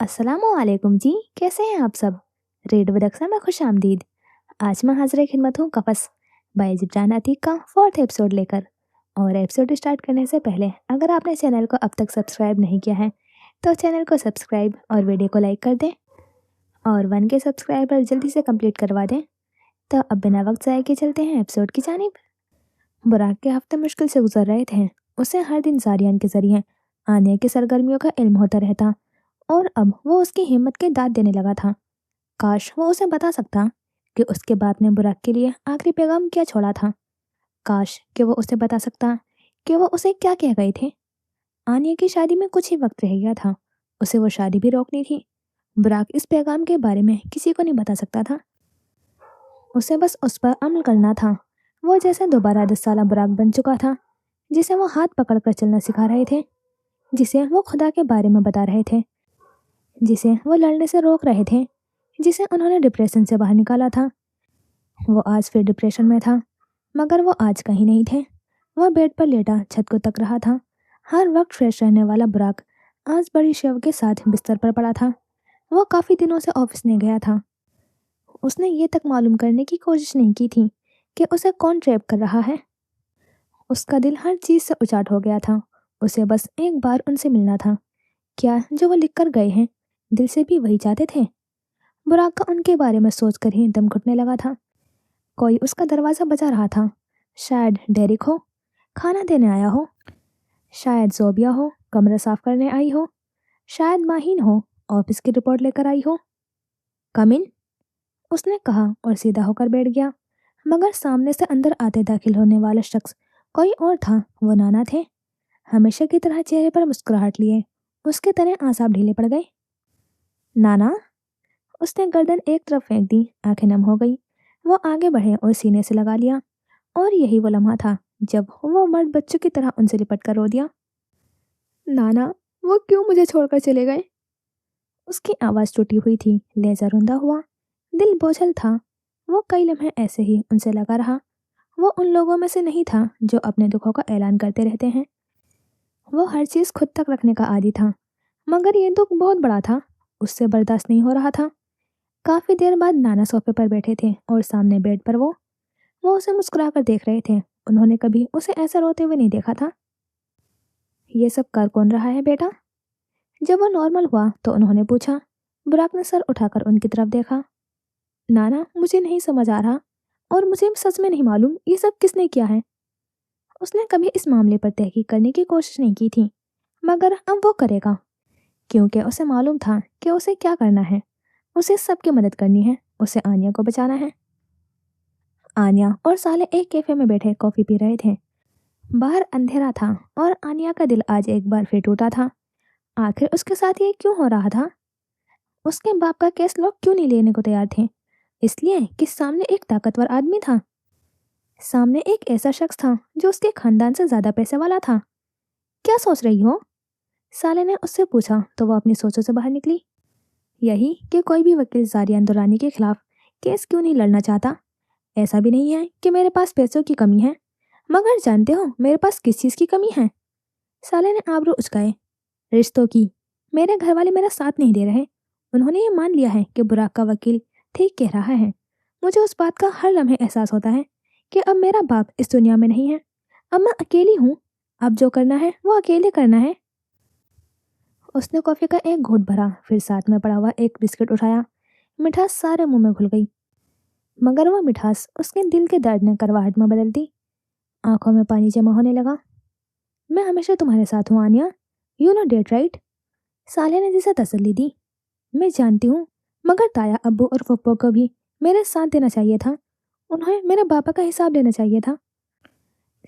अस्सलामुअलैकुम जी, कैसे हैं आप सब? रेड विद अक्सा में खुश आमदीद। आज मैं हाजिर खिदमत हूँ कफस बाय जिब्रान अतीक का फोर्थ एपिसोड लेकर। और एपिसोड स्टार्ट करने से पहले अगर आपने चैनल को अब तक सब्सक्राइब नहीं किया है तो चैनल को सब्सक्राइब और वीडियो को लाइक कर दें और 1 के सब्सक्राइबर जल्दी से कंप्लीट करवा दें। तो अब बिना वक्त ज़ाय के चलते हैं एपिसोड की जानिब। बुराक के हफ्ते मुश्किल से गुजर रहे थे। उसे हर दिन जारियान के जरिए आने की सरगर्मियों का इल्म होता रहता और अब वो उसकी हिम्मत के दाद देने लगा था। काश वो उसे बता सकता कि उसके बाप ने बुराक के लिए आखिरी पैगाम क्या छोड़ा था। काश कि वो उसे बता सकता कि वो उसे क्या कह गए थे। आनिया की शादी में कुछ ही वक्त रह गया था। उसे वो शादी भी रोकनी थी। बुराक इस पैगाम के बारे में किसी को नहीं बता सकता था। उसे बस उस पर अमल करना था। वो जैसे दोबारा 10 साल बुराक बन चुका था, जिसे वो हाथ पकड़कर चलना सिखा रहे थे, जिसे वो खुदा के बारे में बता रहे थे, जिसे वो लड़ने से रोक रहे थे, जिसे उन्होंने डिप्रेशन से बाहर निकाला था। वो आज फिर डिप्रेशन में था, मगर वो आज कहीं नहीं थे। वह बेड पर लेटा छत को तक रहा था। हर वक्त फ्रेश रहने वाला बुराक आज बड़ी शव के साथ बिस्तर पर पड़ा था। वो काफ़ी दिनों से ऑफिस नहीं गया था। उसने ये तक मालूम करने की कोशिश नहीं की थी कि उसे कौन ट्रैप कर रहा है। उसका दिल हर चीज़ से उचाट हो गया था। उसे बस एक बार उनसे मिलना था। क्या जो वो लिख कर गए हैं दिल से भी वही चाहते थे? बुराक का उनके बारे में सोचकर ही दम घुटने लगा था। कोई उसका दरवाज़ा बजा रहा था। शायद डेरिक हो, खाना देने आया हो। शायद जोबिया हो, कमरा साफ करने आई हो। शायद माहीन हो, ऑफिस की रिपोर्ट लेकर आई हो। कम इन, उसने कहा और सीधा होकर बैठ गया। मगर सामने से अंदर आते दाखिल होने वाला शख्स कोई और था। वो नाना थे। हमेशा की तरह चेहरे पर मुस्कुराहट लिए उसके तने आसाब ढीले पड़ गए। नाना, उसने गर्दन एक तरफ फेंक दी। आंखें नम हो गई। वो आगे बढ़े और सीने से लगा लिया। और यही वो लम्हा था जब वो मर्द बच्चों की तरह उनसे लिपट कर रो दिया। नाना, वो क्यों मुझे छोड़कर चले गए? उसकी आवाज़ टूटी हुई थी, लहजा रुंधा हुआ, दिल बोझल था। वो कई लम्हे ऐसे ही उनसे लगा रहा। वो उन लोगों में से नहीं था जो अपने दुखों का ऐलान करते रहते हैं। वो हर चीज़ खुद तक रखने का आदी था, मगर ये दुख बहुत बड़ा था। उससे बर्दाश्त नहीं हो रहा था। काफ़ी देर बाद नाना सोफे पर बैठे थे और सामने बेड पर वो उसे मुस्कुराकर देख रहे थे। उन्होंने कभी उसे ऐसा रोते हुए नहीं देखा था। ये सब कर कौन रहा है बेटा? जब वो नॉर्मल हुआ तो उन्होंने पूछा। बुराक ने सर उठाकर उनकी तरफ देखा। नाना, मुझे नहीं समझ आ रहा और मुझे सच में नहीं मालूम ये सब किसने किया है। उसने कभी इस मामले पर तहकीक करने की कोशिश नहीं की थी, मगर अब वो करेगा, क्योंकि उसे मालूम था कि उसे क्या करना है। उसे सबकी मदद करनी है। उसे आनिया को बचाना है। आनिया और साले एक कैफे में बैठे कॉफ़ी पी रहे थे। बाहर अंधेरा था और आनिया का दिल आज एक बार फिर टूटा था। आखिर उसके साथ ये क्यों हो रहा था? उसके बाप का केस लोग क्यों नहीं लेने को तैयार थे? इसलिए कि सामने एक ताकतवर आदमी था। सामने एक ऐसा शख्स था जो उसके खानदान से ज्यादा पैसे वाला था। क्या सोच रही हो? साले ने उससे पूछा तो वो अपनी सोचों से बाहर निकली। यही कि कोई भी वकील जारियान दुरानी के खिलाफ केस क्यों नहीं लड़ना चाहता। ऐसा भी नहीं है कि मेरे पास पैसों की कमी है, मगर जानते हो मेरे पास किस चीज़ की कमी है? साले ने आबरू उचकाए। रिश्तों की। मेरे घर वाले मेरा साथ नहीं दे रहे। उन्होंने ये मान लिया है कि बुराक का वकील ठीक कह रहा है। मुझे उस बात का हर लम्हे एहसास होता है कि अब मेरा बाप इस दुनिया में नहीं है। अब मैं अकेली हूँ। अब जो करना है वो अकेले करना है। उसने कॉफ़ी का एक घूंट भरा, फिर साथ में पड़ा हुआ एक बिस्किट उठाया। मिठास सारे मुंह में घुल गई, मगर वह मिठास उसके दिल के दर्द ने करवाहट में बदल दी। आंखों में पानी जमा होने लगा। मैं हमेशा तुम्हारे साथ हूँ आनिया। You know that right? साले ने जिसे तसल्ली दी। मैं जानती हूँ, मगर ताया अब्बू और फप्पो को भी मेरे साथ देना चाहिए था। उन्हें मेरे पापा का हिसाब देना चाहिए था।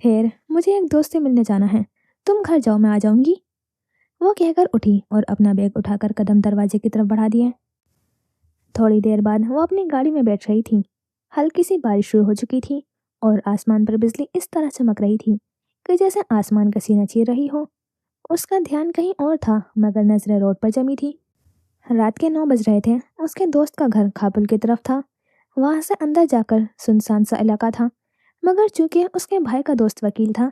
खैर, मुझे एक दोस्त से मिलने जाना है। तुम घर जाओ, मैं आ जाऊंगी। वो कहकर उठी और अपना बैग उठाकर कदम दरवाजे की तरफ बढ़ा दिए। थोड़ी देर बाद वो अपनी गाड़ी में बैठ रही थी। हल्की सी बारिश शुरू हो चुकी थी और आसमान पर बिजली इस तरह चमक रही थी कि जैसे आसमान का सीना चीर रही हो। उसका ध्यान कहीं और था, मगर नजरें रोड पर जमी थी। रात के 9 बज रहे थे। उसके दोस्त का घर खापुल की तरफ था। वहां से अंदर जाकर सुनसान सा इलाका था, मगर चूंकि उसके भाई का दोस्त वकील था,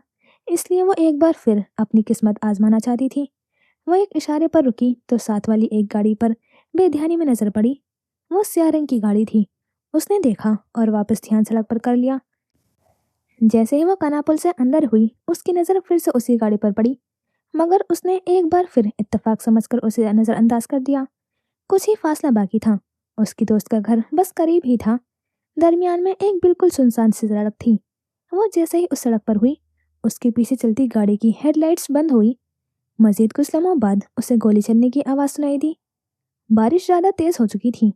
इसलिए वो एक बार फिर अपनी किस्मत आजमाना चाहती थी। वो एक इशारे पर रुकी तो साथ वाली एक गाड़ी पर बेध्यानी में नजर पड़ी। वो स्याह रंग की गाड़ी थी। उसने देखा और वापस ध्यान सड़क पर कर लिया। जैसे ही वो कनापुल से अंदर हुई, उसकी नजर फिर से उसी गाड़ी पर पड़ी, मगर उसने एक बार फिर इत्तेफाक समझकर उसे नजरअंदाज कर दिया। कुछ ही फासला बाकी था। उसकी दोस्त का घर बस करीब ही था। दरमियान में एक बिल्कुल सुनसान सी सड़क थी। वो जैसे ही उस सड़क पर हुई, उसके पीछे चलती गाड़ी की हेडलाइट्स बंद हुई। मजीद कुछ लम्हों बाद उसे गोली चलने की आवाज़ सुनाई दी। बारिश ज़्यादा तेज हो चुकी थी।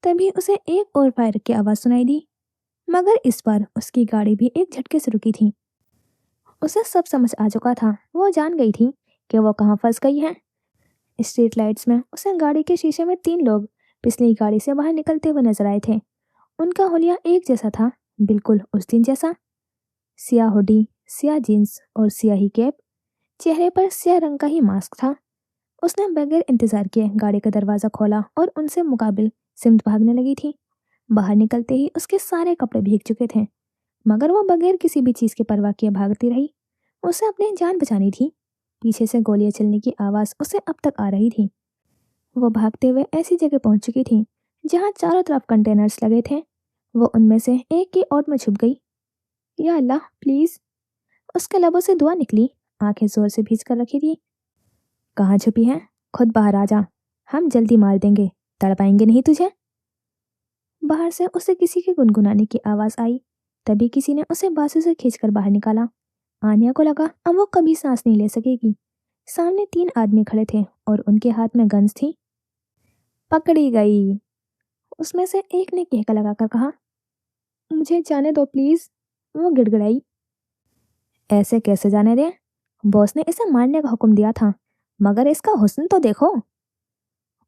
तभी उसे एक और फायर की आवाज़ सुनाई दी, मगर इस बार उसकी गाड़ी भी एक झटके से रुकी थी। उसे सब समझ आ चुका था। वो जान गई थी कि वो कहाँ फंस गई है। स्ट्रीट लाइट्स में उसे गाड़ी के शीशे में 3 लोग पिछली गाड़ी से बाहर निकलते हुए नजर आए थे। उनका हुलिया एक जैसा था, बिल्कुल उस दिन जैसा। सियाह हुडी, सियाह जीन्स और सियाही कैप। चेहरे पर सियाह रंग का ही मास्क था। उसने बगैर इंतजार किए गाड़ी का दरवाजा खोला और उनसे मुकाबिल सिमत भागने लगी थी। बाहर निकलते ही उसके सारे कपड़े भीग चुके थे, मगर वो बगैर किसी भी चीज की परवाह किए भागती रही। उसे अपनी जान बचानी थी। पीछे से गोलियां चलने की आवाज उसे अब तक आ रही थी। वो भागते हुए ऐसी जगह पहुंच चुकी थी जहां चारों तरफ कंटेनर्स लगे थे। वो उनमें से एक की ओट में छुप गई। या अल्लाह प्लीज! उसके लबों से दुआ निकली। आंखें जोर से भींच कर रखी थी। कहाँ छुपी है? खुद बाहर आ जा। हम जल्दी मार देंगे, तड़पाएंगे नहीं तुझे। बाहर से उसे किसी के गुनगुनाने की आवाज आई। तभी किसी ने उसे बाजू से खींचकर बाहर निकाला। आन्या को लगा अब वो कभी सांस नहीं ले सकेगी। सामने 3 आदमी खड़े थे और उनके हाथ में गन्स थी। पकड़ी गई! उसमें से एक ने केका लगाकर कहा, मुझे जाने दो प्लीज। वो गिड़गिड़ाई। ऐसे कैसे जाने दे? बॉस ने इसे मारने का हुक्म दिया था, मगर इसका हुस्न तो देखो।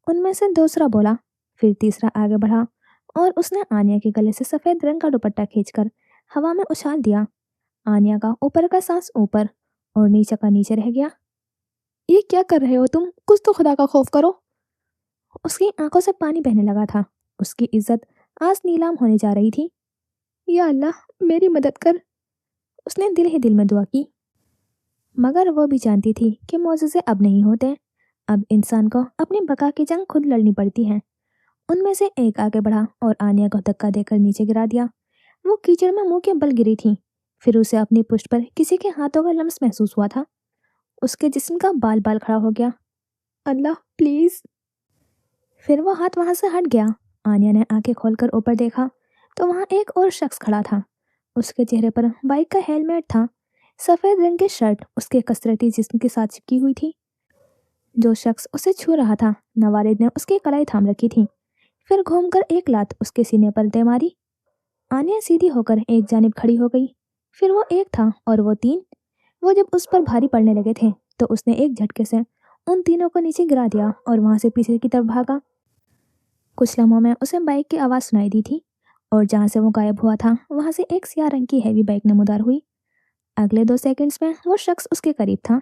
उनमें से दूसरा बोला। फिर तीसरा आगे बढ़ा और उसने आन्या के गले से सफेद रंग का दुपट्टा खींचकर हवा में उछाल दिया। आन्या का ऊपर का सांस ऊपर और नीचे का नीचे रह गया। ये क्या कर रहे हो तुम? कुछ तो खुदा का खौफ करो। उसकी आंखों से पानी बहने लगा था। उसकी इज्जत आज नीलाम होने जा रही थी। या अल्लाह, मेरी मदद कर! उसने दिल ही दिल में दुआ की। मगर वो भी जानती थी कि मौजूज़े अब नहीं होते। अब इंसान को अपनी बका की जंग खुद लड़नी पड़ती है। उनमें से एक आगे बढ़ा और आन्या को धक्का देकर नीचे गिरा दिया। वो कीचड़ में मुंह के बल गिरी थी। फिर उसे अपनी पुष्ट पर किसी के हाथों का लम्स महसूस हुआ था। उसके जिस्म का बाल बाल खड़ा हो गया। अल्लाह प्लीज! फिर वो हाथ वहां से हट गया। आन्या ने आंखें खोलकर ऊपर देखा तो वहां एक और शख्स खड़ा था। उसके चेहरे पर बाइक का हेलमेट था। सफेद रंग की शर्ट उसके कसरती जिस्म के साथ चिपकी हुई थी। जो शख्स उसे छू रहा था, नवारिद ने उसकी कलाई थाम रखी थी। फिर घूमकर एक लात उसके सीने पर दे मारी। आन्या सीधी होकर एक जानिब खड़ी हो गई। फिर वो एक था और वो 3। वो जब उस पर भारी पड़ने लगे थे तो उसने एक झटके से उन तीनों को नीचे गिरा दिया और वहां से पीछे की तरफ भागा। कुछ लम्हों में उसे बाइक की आवाज़ सुनाई दी थी और जहाँ से वो गायब हुआ था वहां से एक सियाह रंग की हैवी बाइक नमूदार हुई। अगले 2 सेकंड्स में वो शख्स उसके करीब था।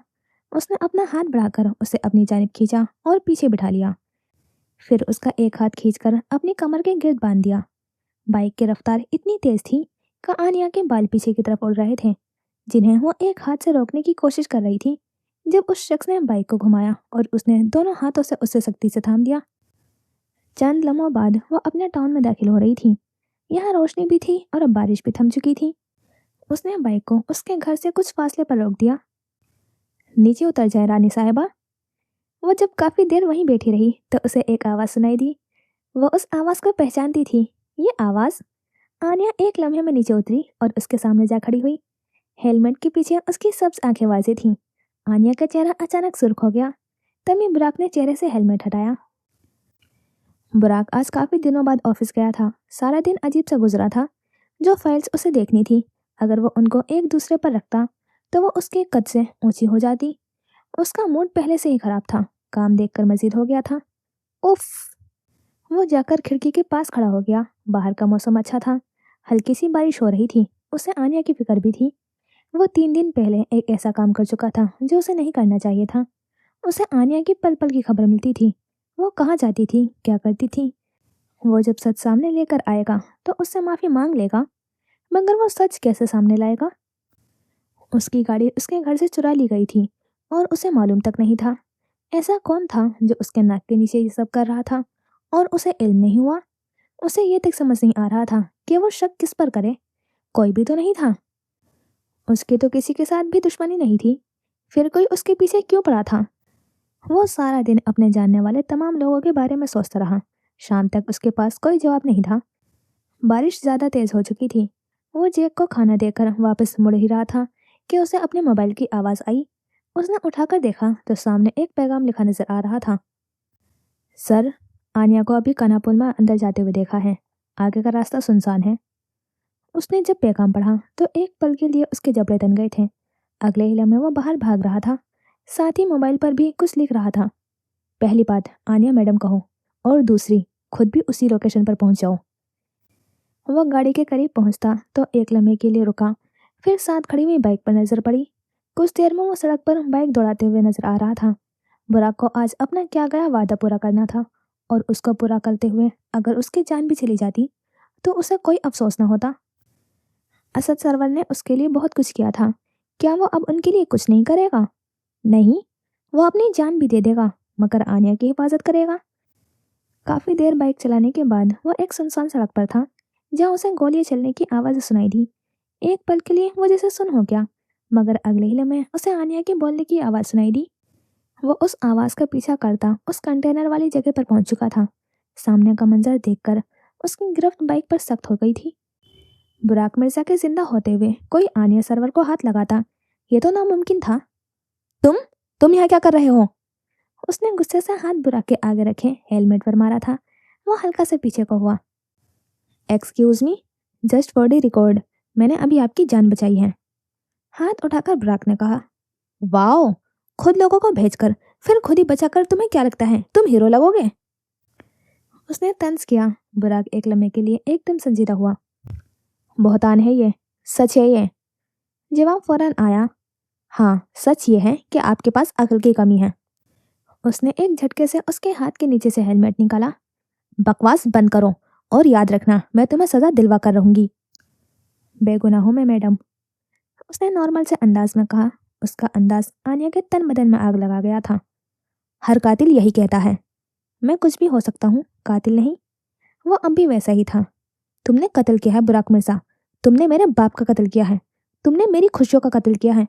उसने अपना हाथ बढ़ाकर उसे अपनी जानिब खींचा और पीछे बिठा लिया। फिर उसका एक हाथ खींचकर अपनी कमर के गिर्द बांध दिया। बाइक की रफ्तार इतनी तेज थी कि आनिया के बाल पीछे की तरफ उड़ रहे थे, जिन्हें वो एक हाथ से रोकने की कोशिश कर रही थी। जब उस शख्स ने बाइक को घुमाया और उसने दोनों हाथों से उसे सख्ती से थाम दिया। चंद लम्हों बाद वो अपने टाउन में दाखिल हो रही थी। यहाँ रोशनी भी थी और अब बारिश भी थम चुकी थी। उसने बाइक को उसके घर से कुछ फासले पर रोक दिया। नीचे उतर जाए रानी साहिबा। वो जब काफी देर वहीं बैठी रही तो उसे एक आवाज सुनाई दी। वो उस आवाज को पहचानती थी। ये आवाज! आन्या एक लम्हे में नीचे उतरी और उसके सामने जा खड़ी हुई। हेलमेट के पीछे उसकी सब्ज आंखें वाज़ेह थीं। आन्या का चेहरा अचानक सुर्ख हो गया। तभी बुराक ने चेहरे से हेलमेट हटाया। बुराक आज काफी दिनों बाद ऑफिस गया था। सारा दिन अजीब सा गुजरा था। जो फाइल्स उसे देखनी थी, अगर वो उनको एक दूसरे पर रखता तो वो उसके कद से ऊंची हो जाती। उसका मूड पहले से ही खराब था। काम देखकर मजीद हो गया था। उफ! वो जाकर खिड़की के पास खड़ा हो गया। बाहर का मौसम अच्छा था। हल्की सी बारिश हो रही थी। उसे आन्या की फिक्र भी थी। वो 3 दिन पहले एक ऐसा काम कर चुका था जो उसे नहीं करना चाहिए था। उसे आन्या की पल पल की खबर मिलती थी। वो कहाँ जाती थी, क्या करती थी। वो जब सच सामने लेकर आएगा तो उससे माफी मांग लेगा, मगर वो सच कैसे सामने लाएगा? उसकी गाड़ी उसके घर से चुरा ली गई थी और उसे मालूम तक नहीं था। ऐसा कौन था जो उसके नाक के नीचे ये सब कर रहा था और उसे इल्म नहीं हुआ? उसे ये तक समझ नहीं आ रहा था कि वो शक किस पर करे। कोई भी तो नहीं था। उसकी तो किसी के साथ भी दुश्मनी नहीं थी, फिर कोई उसके पीछे क्यों पड़ा था? वो सारा दिन अपने जानने वाले तमाम लोगों के बारे में सोचता रहा। शाम तक उसके पास कोई जवाब नहीं था। बारिश ज्यादा तेज हो चुकी थी। वो जैक को खाना देकर वापस मुड़ ही रहा था कि उसे अपने मोबाइल की आवाज आई। उसने उठाकर देखा तो सामने एक पैगाम लिखा नजर आ रहा था। सर, आनिया को अभी कानापुल में अंदर जाते हुए देखा है। आगे का रास्ता सुनसान है। उसने जब पैगाम पढ़ा तो एक पल के लिए उसके जबड़े तन गए थे। अगले ही लम्हे वो बाहर भाग रहा था, साथ ही मोबाइल पर भी कुछ लिख रहा था। पहली बात, आनिया मैडम कहो, और दूसरी, खुद भी उसी लोकेशन पर पहुंच जाओ। वो गाड़ी के करीब पहुंचता तो एक लम्हे के लिए रुका, फिर साथ खड़ी हुई बाइक पर नजर पड़ी। कुछ देर में वो सड़क पर बाइक दौड़ाते हुए नजर आ रहा था। बुराक को आज अपना क्या गया वादा पूरा करना था, और उसको पूरा करते हुए अगर उसकी जान भी चली जाती तो उसे कोई अफसोस न होता। असद सरवर ने उसके लिए बहुत कुछ किया था, क्या वो अब उनके लिए कुछ नहीं करेगा? नहीं, वो अपनी जान भी दे देगा, मगर आनिया की हिफाजत करेगा। काफी देर बाइक चलाने के बाद वो एक सुनसान सड़क पर था, जहाँ उसे गोलियां चलने की आवाज सुनाई दी। एक पल के लिए वो जैसे सुन हो गया, मगर अगले ही लम्हे उसे आनिया के बोलने की आवाज सुनाई दी। वो उस आवाज का पीछा करता उस कंटेनर वाली जगह पर पहुंच चुका था। सामने का मंजर देखकर उसकी गिरफ्त बाइक पर सख्त हो गई थी। बुराक मिर्जा के जिंदा होते हुए कोई आनिया सरवर को हाथ लगाता, ये तो नामुमकिन था। तुम तुम यहाँ क्या कर रहे हो? उसने गुस्से से हाथ बुराक के आगे रखे हेलमेट पर मारा था। वो हल्का से पीछे को हुआ। Excuse me, just for the record, मैंने अभी आपकी जान बचाई है। हाथ उठाकर बुराक ने कहा। वाओ, खुद लोगों को भेजकर फिर खुद ही बचाकर तुम्हें क्या लगता है तुम हीरो लगोगे? उसने तंज किया। बुराक एक लम्हे के लिए एकदम संजीदा हुआ। बहुतान है ये, सच है ये? जवाब फौरन आया। हाँ, सच ये है कि आपके पास अक्ल की कमी है। उसने एक झटके से उसके हाथ के नीचे से हेलमेट निकाला। बकवास बंद करो, और याद रखना मैं तुम्हें सजा दिलवा कर रहूंगी। बेगुनाह हूं मैं मैडम, उसने नॉर्मल से अंदाज में कहा। उसका अंदाज आनिया के तन बदन में आग लगा गया था। हर कातिल यही कहता है, मैं कुछ भी हो सकता हूँ, कातिल नहीं। वो अब भी वैसा ही था। तुमने कत्ल किया है बुराक मिर्जा, तुमने मेरे बाप का कत्ल किया है, तुमने मेरी खुशियों का कत्ल किया है।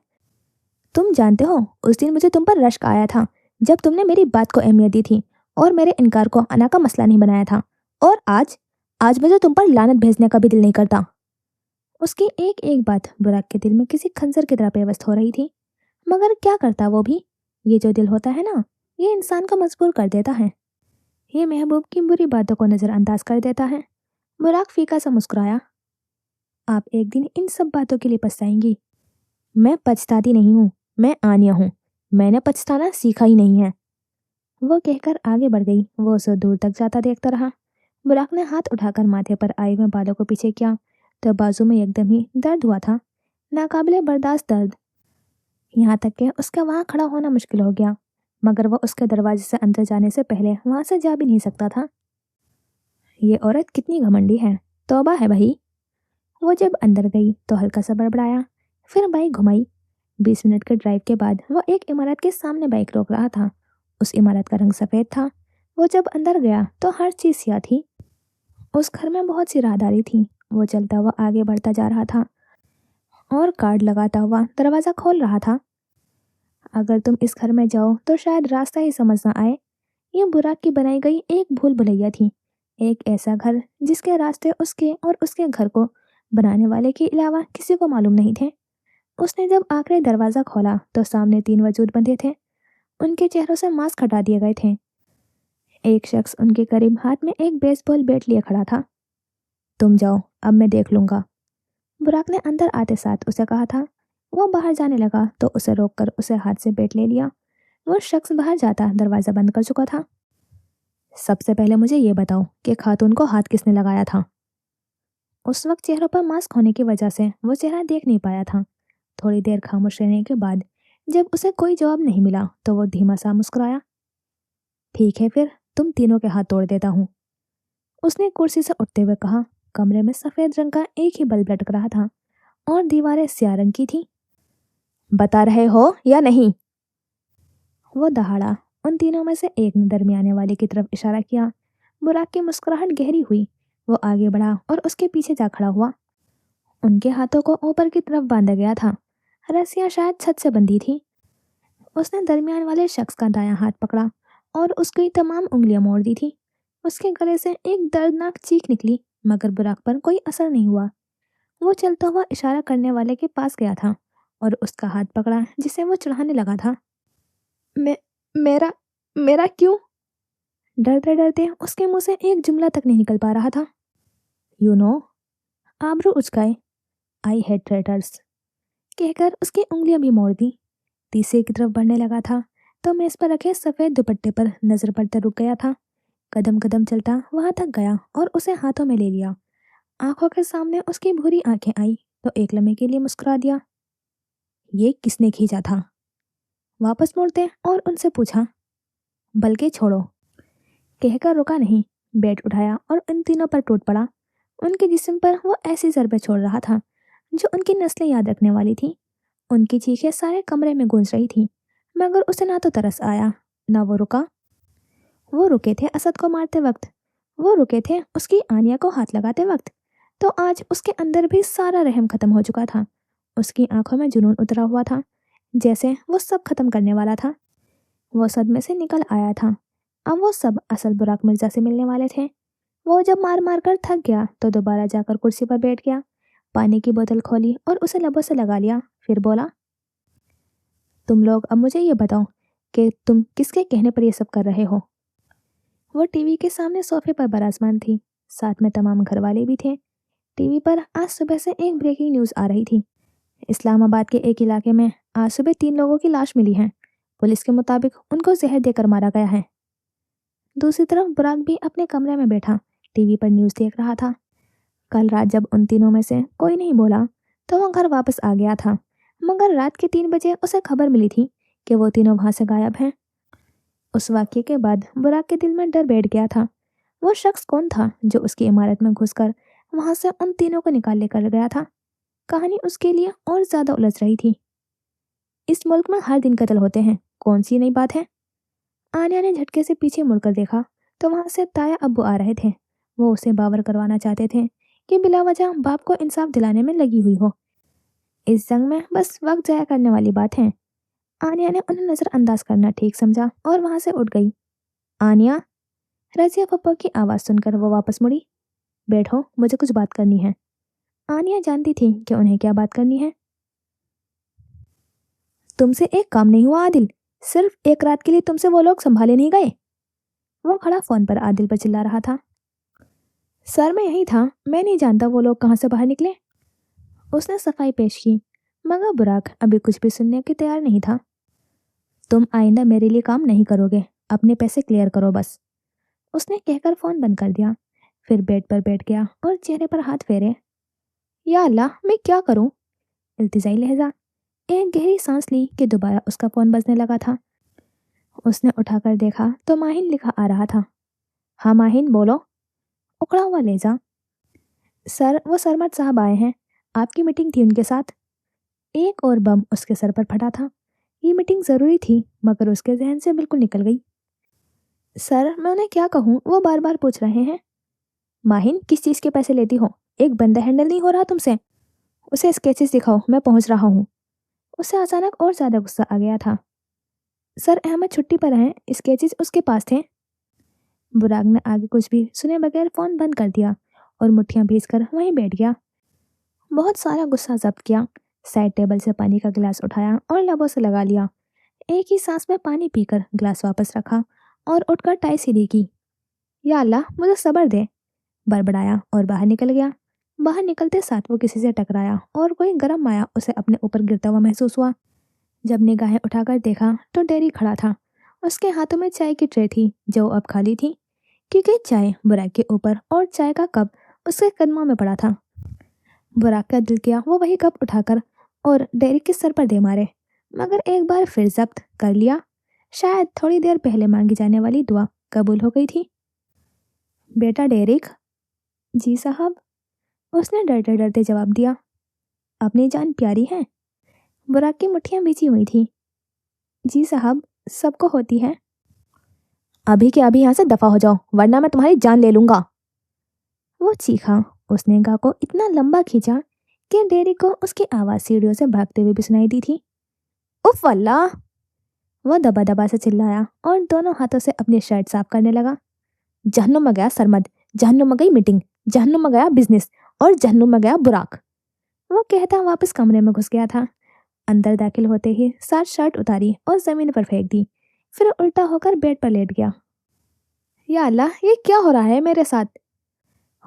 तुम जानते हो, उस दिन मुझे तुम पर रश्क आया था जब तुमने मेरी बात को अहमियत दी थी और मेरे इनकार को अना का मसला नहीं बनाया था। और आज आज मुझे तुम पर लानत भेजने का भी दिल नहीं करता। उसकी एक एक बात बुराक के दिल में किसी खंजर की तरह पेवस्त हो रही थी, मगर क्या करता वो भी। ये जो दिल होता है ना, ये इंसान को मजबूर कर देता है। ये महबूब की बुरी बातों को नजरअंदाज कर देता है। बुराक फीका सा मुस्कुराया। आप एक दिन इन सब बातों के लिए पछताएंगी। मैं पछताती नहीं हूँ, मैं आनिया हूँ। मैंने पछताना सीखा ही नहीं है। वो कहकर आगे बढ़ गई। वो उसे दूर तक जाता देखता रहा। बुराक ने हाथ उठाकर माथे पर आए हुए बालों को पीछे किया तो बाजू में एकदम ही दर्द हुआ था, नाकाबिले बर्दाश्त दर्द। यहाँ तक कि उसका वहाँ खड़ा होना मुश्किल हो गया, मगर वो उसके दरवाजे से अंदर जाने से पहले वहां से जा भी नहीं सकता था। ये औरत कितनी घमंडी है, तौबा है भाई। वो जब अंदर गई तो हल्का सा बड़बड़ाया, फिर बाइक घुमाई। 20 मिनट के ड्राइव के बाद वो एक इमारत के सामने बाइक रोक रहा था। उस इमारत का रंग सफ़ेद था। वो जब अंदर गया तो हर चीज़ सियाह थी। उस घर में बहुत सी राहदारी थी। वो चलता हुआ आगे बढ़ता जा रहा था और कार्ड लगाता हुआ दरवाज़ा खोल रहा था। अगर तुम इस घर में जाओ तो शायद रास्ता ही समझ ना आए। ये बुराक की बनाई गई एक भूल भुलैया थी। एक ऐसा घर जिसके रास्ते उसके और उसके घर को बनाने वाले के अलावा किसी को मालूम नहीं थे। उसने जब आखिरी दरवाज़ा खोला तो सामने 3 वजूद बंधे थे। उनके चेहरों से मास्क हटा दिए गए थे। एक शख्स उनके करीब हाथ में एक बेसबॉल बैट लिए खड़ा था। तुम जाओ, अब मैं देख लूंगा, बुराक ने अंदर आते साथ उसे कहा था। वो बाहर जाने लगा तो उसे रोककर उसे हाथ से बैट ले लिया। वो शख्स बाहर जाता दरवाज़ा बंद कर चुका था। सबसे पहले मुझे ये बताओ कि खातून को हाथ किसने लगाया था? उस वक्त चेहरों पर मास्क होने की वजह से वो चेहरा देख नहीं पाया था। थोड़ी देर खामोश रहने के बाद जब उसे कोई जवाब नहीं मिला तो वो धीमा सा मुस्कुराया। ठीक है, फिर तुम तीनों के हाथ तोड़ देता हूँ, उसने कुर्सी से उठते हुए कहा। कमरे में सफेद रंग का एक ही बल्ब लटक रहा था और दीवारें स्याह रंग की थी। बता रहे हो या नहीं? वो दहाड़ा। उन तीनों में से एक ने दरमियाने वाले की तरफ इशारा किया। बुराक की मुस्कुराहट गहरी हुई। वो आगे बढ़ा और उसके पीछे जा खड़ा हुआ। उनके हाथों को ऊपर की तरफ बांधा गया था। रस्सियां शायद छत से बंधी थी। उसने दरमियान वाले शख्स का दायां हाथ पकड़ा और उसकी तमाम उंगलियां मोड़ दी थी। उसके गले से एक दर्दनाक चीख निकली, मगर बुराक पर कोई असर नहीं हुआ। वो चलता हुआ इशारा करने वाले के पास गया था और उसका हाथ पकड़ा जिसे वो चढ़ाने लगा था। मैं मेरा मेरा क्यों? डरते डरते उसके मुंह से एक जुमला तक नहीं निकल पा रहा था। यू नो, आबरू उचकाए, आई हेट ट्रेटर्स कहकर उसकी उंगलियां भी मोड़ दी। तीसरे की तरफ बढ़ने लगा था तो मेज पर रखे सफेद दुपट्टे पर नजर पड़ते रुक गया था। कदम कदम चलता वहां तक गया और उसे हाथों में ले लिया। आंखों के सामने उसकी भूरी आंखें आई तो एक लम्हे के लिए मुस्कुरा दिया। ये किसने खींचा था? वापस मुड़ते और उनसे पूछा। बल्कि छोड़ो कहकर रुका नहीं, बेड उठाया और उन तीनों पर टूट पड़ा। उनके जिस्म पर वो ऐसी ज़रबें छोड़ रहा था जो उनकी नस्लें याद रखने वाली थी। उनकी चीखें सारे कमरे में गूंज रही थी, मगर उसे ना तो तरस आया ना वो रुका। वो रुके थे असद को मारते वक्त, वो रुके थे उसकी आनिया को हाथ लगाते वक्त। तो आज उसके अंदर भी सारा रहम खत्म हो चुका था। उसकी आंखों में जुनून उतरा हुआ था, जैसे वो सब खत्म करने वाला था। वो सदमे से निकल आया था। अब वो सब असल बुराक मिर्जा से मिलने वाले थे। वो जब मार मार कर थक गया तो दोबारा जाकर कुर्सी पर बैठ गया, पानी की बोतल खोली और उसे लबों से लगा लिया। फिर बोला, तुम लोग अब मुझे ये बताओ कि तुम किसके कहने पर ये सब कर रहे हो? वो टीवी के सामने सोफे पर बराजमान थी, साथ में तमाम घर वाले भी थे। टीवी पर आज सुबह से एक ब्रेकिंग न्यूज़ आ रही थी। इस्लामाबाद के एक इलाके में आज सुबह 3 लोगों की लाश मिली है। पुलिस के मुताबिक उनको जहर देकर मारा गया है। दूसरी तरफ बुराक भी अपने कमरे में बैठा टीवी पर न्यूज़ देख रहा था। कल रात जब उन तीनों में से कोई नहीं बोला तो वो घर वापस आ गया था, मगर रात के 3 बजे उसे खबर मिली थी कि वो तीनों वहां से गायब हैं। उस वाक्य के बाद बुराक के दिल में डर बैठ गया था। वो शख्स कौन था जो उसकी इमारत में घुसकर वहां से उन तीनों को निकाल लेकर गया था? कहानी उसके लिए और ज्यादा उलझ रही थी। इस मुल्क में हर दिन कत्ल होते हैं, कौन सी नई बात है? आन्या ने झटके से पीछे मुड़कर देखा तो वहां से ताया अब्बू आ रहे थे। वो उसे बावर करवाना चाहते थे कि बिला वजह बाप को इंसाफ दिलाने में लगी हुई हो। इस जंग में बस वक्त जाया करने वाली बात है। आन्या ने उन्हें नजरअंदाज करना ठीक समझा और वहां से उठ गई। आन्या, रजिया पप्पा की आवाज सुनकर वो वापस मुड़ी। बैठो, मुझे कुछ बात करनी है। आन्या जानती थी कि उन्हें क्या बात करनी है। तुमसे एक काम नहीं हुआ आदिल? सिर्फ एक रात के लिए तुमसे वो लोग संभाले नहीं गए? वो खड़ा फोन पर आदिल पर चिल्ला रहा था। सर मैं यही था, मैं नहीं जानता वो लोग कहाँ से बाहर निकले। उसने सफाई पेश की, मगर बुराक अभी कुछ भी सुनने के तैयार नहीं था। तुम आइंदा मेरे लिए काम नहीं करोगे, अपने पैसे क्लियर करो बस, उसने कहकर फोन बंद कर दिया। फिर बेड पर बैठ गया और चेहरे पर हाथ फेरे। या अल्लाह, मैं क्या करूं? इल्तिजाई लहजा। एक गहरी सांस ली कि दोबारा उसका फोन बजने लगा था। उसने उठाकर देखा तो माहिन लिखा आ रहा था। हाँ माहिन, बोलो। उखड़ा हुआ लहजा। सर, वो सरमद साहब आए हैं, आपकी मीटिंग थी उनके साथ। एक और बम उसके सर पर फटा था। ये मीटिंग जरूरी थी, मगर उसके जहन से बिल्कुल निकल गई। सर मैं उन्हें क्या कहूँ, वो बार बार पूछ रहे हैं। माहिन, किस चीज़ के पैसे लेती हो? एक बंदा हैंडल नहीं हो रहा तुमसे? उसे स्केचेस दिखाओ, मैं पहुंच रहा हूँ। उसे अचानक और ज्यादा गुस्सा आ गया था। सर अहमद छुट्टी पर हैं, स्केचेस उसके पास थे। बुराक ने आगे कुछ भी सुने बगैर फोन बंद कर दिया और मुट्ठियां भींचकर वहीं बैठ गया। बहुत सारा गुस्सा जब्त किया, साइड टेबल से पानी का गिलास उठाया और लबों से लगा लिया। एक ही सांस में पानी पीकर गिलास वापस रखा और उठकर टाई सीधी की। या अल्लाह, मुझे सब्र दे, बड़बड़ाया और बाहर निकल गया। बाहर निकलते साथ वो किसी से टकराया और कोई गर्म माया उसे अपने ऊपर गिरता हुआ महसूस हुआ। जब निगाहें उठाकर देखा तो डेरी खड़ा था। उसके हाथों में चाय की ट्रे थी जो अब खाली थी, क्योंकि चाय बुराक के ऊपर और चाय का कप उसके कदमों में पड़ा था। बुराक का दिल किया वो वही कप उठाकर और डेरी के सर पर दे मारे, मगर एक बार फिर जब्त कर लिया। शायद थोड़ी देर पहले मांगी जाने वाली दुआ कबूल हो गई थी। बेटा डेरिक। जी साहब, उसने डरते डरते जवाब दिया। अपनी जान प्यारी है? बुराक की मुट्ठियां बिजी हुई थी। जी साहब, सबको होती है। अभी के अभी यहाँ से दफा हो जाओ वरना मैं तुम्हारी जान ले लूंगा। वो चीखा। उसने गा को इतना लंबा खींचा कि डेरी को उसकी आवाज सीढ़ियों से भागते हुए भी सुनाई दी थी। उफ अल्लाह! वो दबा दबा से चिल्लाया और दोनों हाथों से अपनी शर्ट साफ करने लगा। जहन्नुम में गया सरमद, जहन्नुम में गई मीटिंग, जहन्नुम में गया बिजनेस और जहन्नुम में गया बुराक। वो कहता वापस कमरे में घुस गया था। अंदर दाखिल होते ही साथ शर्ट उतारी और जमीन पर फेंक दी, फिर उल्टा होकर बेड पर लेट गया। या अल्लाह, ये क्या हो रहा है मेरे साथ?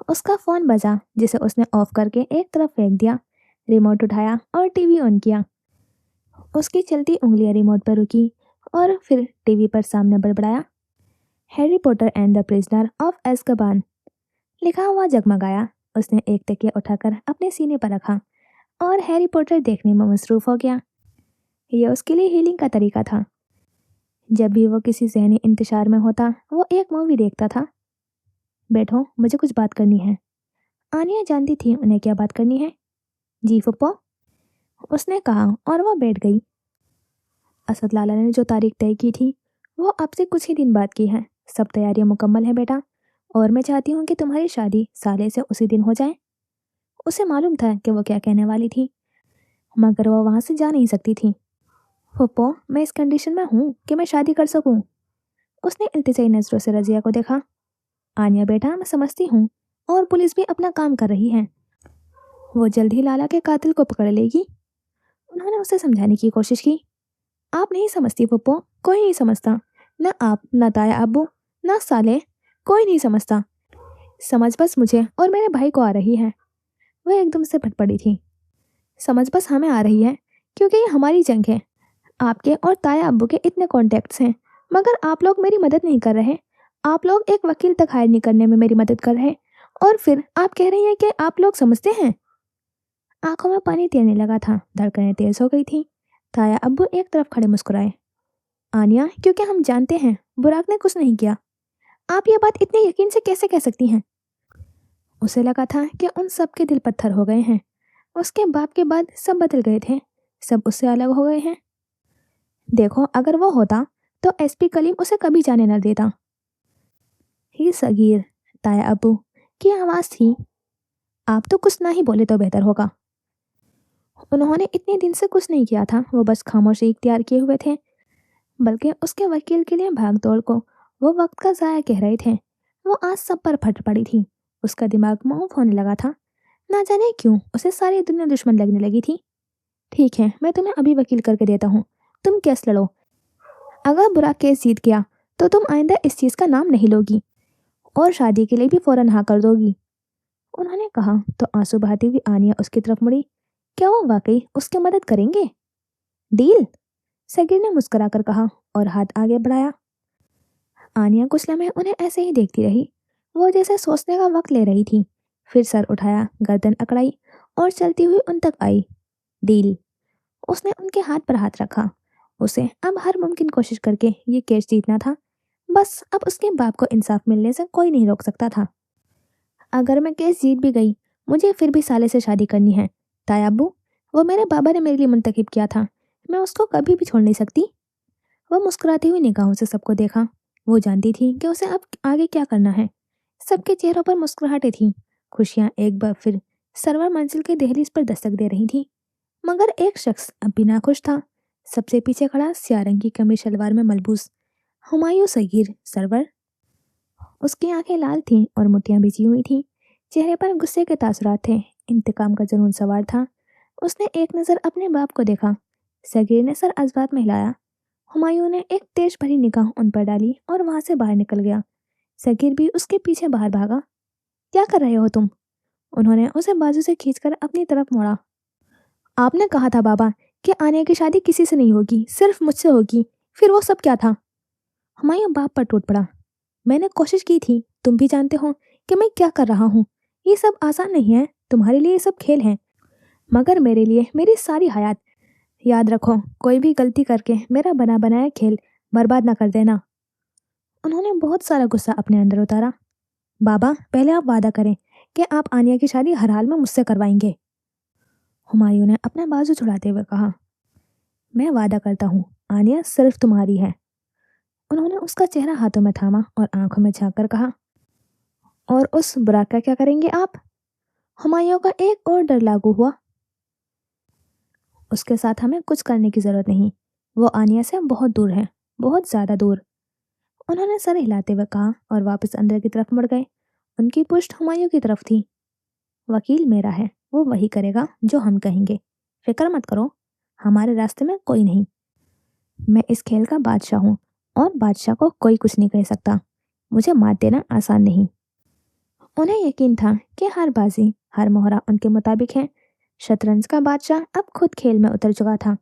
उसका फोन बजा जिसे उसने ऑफ करके एक तरफ फेंक दिया। रिमोट उठाया और टीवी ऑन किया। उसकी चलती उंगलियां रिमोट पर रुकी और फिर टीवी पर सामने बड़बड़ाया, Harry Potter and the Prisoner of Azkaban लिखा हुआ जगमगाया। उसने एक तकिया उठाकर अपने सीने पर रखा और हैरी पॉटर देखने में मसरूफ हो गया। यह उसके लिए हीलिंग का तरीका था। जब भी वो किसी ज़हनी इंतशार में होता वो एक मूवी देखता था। बैठो, मुझे कुछ बात करनी है। आनिया जानती थी उन्हें क्या बात करनी है। जी फुप्पो, उसने कहा और वो बैठ गई। असद लाला ने जो तारीख तय की थी वो अब से कुछ ही दिन बाद की है। सब तैयारियां मुकम्मल हैं बेटा, और मैं चाहती हूँ कि तुम्हारी शादी साले से उसी दिन हो जाए। उसे मालूम था कि वो क्या कहने वाली थी, मगर वो वहाँ से जा नहीं सकती थी। फुप्पो, मैं इस कंडीशन में हूँ कि मैं शादी कर सकूँ। उसने इल्तिजाई नजरों से रजिया को देखा। आनिया बेटा, मैं समझती हूँ, और पुलिस भी अपना काम कर रही है। वो जल्द ही लाला के कातिल को पकड़ लेगी। उन्होंने उसे समझाने की कोशिश की। आप नहीं समझती फुप्पो, कोई नहीं समझता। न आप, न ताया अब्बू, न साले, कोई नहीं समझता। समझ बस मुझे और मेरे भाई को आ रही है। वह एकदम से फट पड़ी थी। समझ बस हमें आ रही है क्योंकि ये हमारी जंग है। आपके और ताया अब्बू के इतने कॉन्टैक्ट्स हैं, मगर आप लोग मेरी मदद नहीं कर रहे। आप लोग एक वकील तक हायर नहीं करने में मेरी मदद कर रहे, और फिर आप कह रही हैं कि आप लोग समझते हैं। आंखों में पानी तैरने लगा था, धड़कनें तेज हो गई थी। ताया अब्बू एक तरफ खड़े मुस्कुराए। आनिया, क्योंकि हम जानते हैं बुराक ने कुछ नहीं किया। आप ये बात इतने यकीन से कैसे कह सकती हैं? उसे लगा था कि उन सब के दिल पत्थर हो गए हैं। उसके बाप के बाद सब बदल गए थे, सब उससे अलग हो गए हैं। देखो, अगर वो होता तो एसपी कलीम उसे कभी जाने न देता। ही सगीर, ताया अब्बू की आवाज़ थी। आप तो कुछ ना ही बोले तो बेहतर होगा। उन्होंने इतने दिन से कुछ नहीं किया था, वो बस खामोशी इख्तियार किए हुए थे, बल्कि उसके वकील के लिए भाग दौड़ को वो वक्त का ज़ाया कह रहे थे। वो आज सब पर फट पड़ी थी। उसका दिमाग मूव होने लगा था। ना जाने क्यों उसे सारी दुनिया दुश्मन लगने लगी थी। ठीक है, मैं तुम्हें अभी वकील करके देता हूँ, तुम केस लड़ो। अगर बुरा केस जीत गया तो तुम आइंदा इस चीज़ का नाम नहीं लोगी और शादी के लिए भी फौरन हाँ कर दोगी। उन्होंने कहा तो आंसू बहाती हुई आनिया उसकी तरफ मुड़ी। क्या वो वाकई उसकी मदद करेंगे? डील, सगीर ने मुस्कुराकर कहा और हाथ आगे बढ़ाया। आनिया कुछ लम्हे उन्हें ऐसे ही देखती रही। वो जैसे सोचने का वक्त ले रही थी, फिर सर उठाया, गर्दन अकड़ाई और चलती हुई उन तक आई। डील। उसने उनके हाथ पर हाथ रखा। उसे अब हर मुमकिन कोशिश करके ये केस जीतना था। बस अब उसके बाप को इंसाफ मिलने से कोई नहीं रोक सकता था। अगर मैं केस जीत भी गई, मुझे फिर भी साले से शादी करनी है। ताया अब्बू, वो मेरे बाबा ने मेरे लिए मुंतखब किया था, मैं उसको कभी भी छोड़ नहीं सकती। वह मुस्कुराती हुई निगाहों से सबको देखा। वो जानती थी कि उसे अब आगे क्या करना है। सबके चेहरों पर मुस्कुराहटें थीं। खुशियां एक बार फिर सरवर मंजिल के दहलीज पर दस्तक दे रही थीं। मगर एक शख्स अब भी नाखुश था। सबसे पीछे खड़ा स्याह रंग की कमीज शलवार में मलबूस हुमायूं सगीर सरवर। उसकी आंखें लाल थीं और मोतियां भिजी हुई थीं। चेहरे पर गुस्से के तासुरात थे। इंतकाम का जुनून सवार था। उसने एक नज़र अपने बाप को देखा। सगीर ने सर अजबात में हिलाया। हुमायूं ने एक तेज भरी निगाह उन पर डाली और वहां से बाहर निकल गया। सगीर भी उसके पीछे बाहर भागा। क्या कर रहे हो तुम? उन्होंने उसे बाजू से खींचकर अपनी तरफ मोड़ा। आपने कहा था बाबा कि आने की शादी किसी से नहीं होगी, सिर्फ मुझसे होगी। फिर वो सब क्या था? हुमायूं बाप पर टूट पड़ा। मैंने कोशिश की थी, तुम भी जानते हो कि मैं क्या कर रहा हूँ। ये सब आसान नहीं है, तुम्हारे लिए ये सब खेल हैं, मगर मेरे लिए मेरी सारी हयात। याद रखो, कोई भी गलती करके मेरा बना बनाया खेल बर्बाद ना कर देना। उन्होंने बहुत सारा गुस्सा अपने अंदर उतारा। बाबा, पहले आप वादा करें कि आप आनिया की शादी हर हाल में मुझसे करवाएंगे। हुमायूं ने अपना बाजू छुड़ाते हुए कहा। मैं वादा करता हूँ, आनिया सिर्फ तुम्हारी है। उन्होंने उसका चेहरा हाथों में थामा और आंखों में झांक कर कहा, और उस बुराक का क्या करेंगे आप? हुमायूं का एक और डर लागू हुआ। उसके साथ हमें कुछ करने की जरूरत नहीं, वो आनिया से बहुत दूर है, बहुत ज्यादा दूर। उन्होंने सर हिलाते हुए कहा और वापस अंदर की तरफ मुड़ गए। उनकी पुश्त हुमायूं की तरफ थी। वकील मेरा है, वो वही करेगा जो हम कहेंगे। फिक्र मत करो, हमारे रास्ते में कोई नहीं। मैं इस खेल का बादशाह हूँ और बादशाह को कोई कुछ नहीं कह सकता। मुझे मात देना आसान नहीं। उन्हें यकीन था कि हर बाजी, हर मोहरा उनके मुताबिक है। शतरंज का बादशाह अब खुद खेल में उतर चुका था।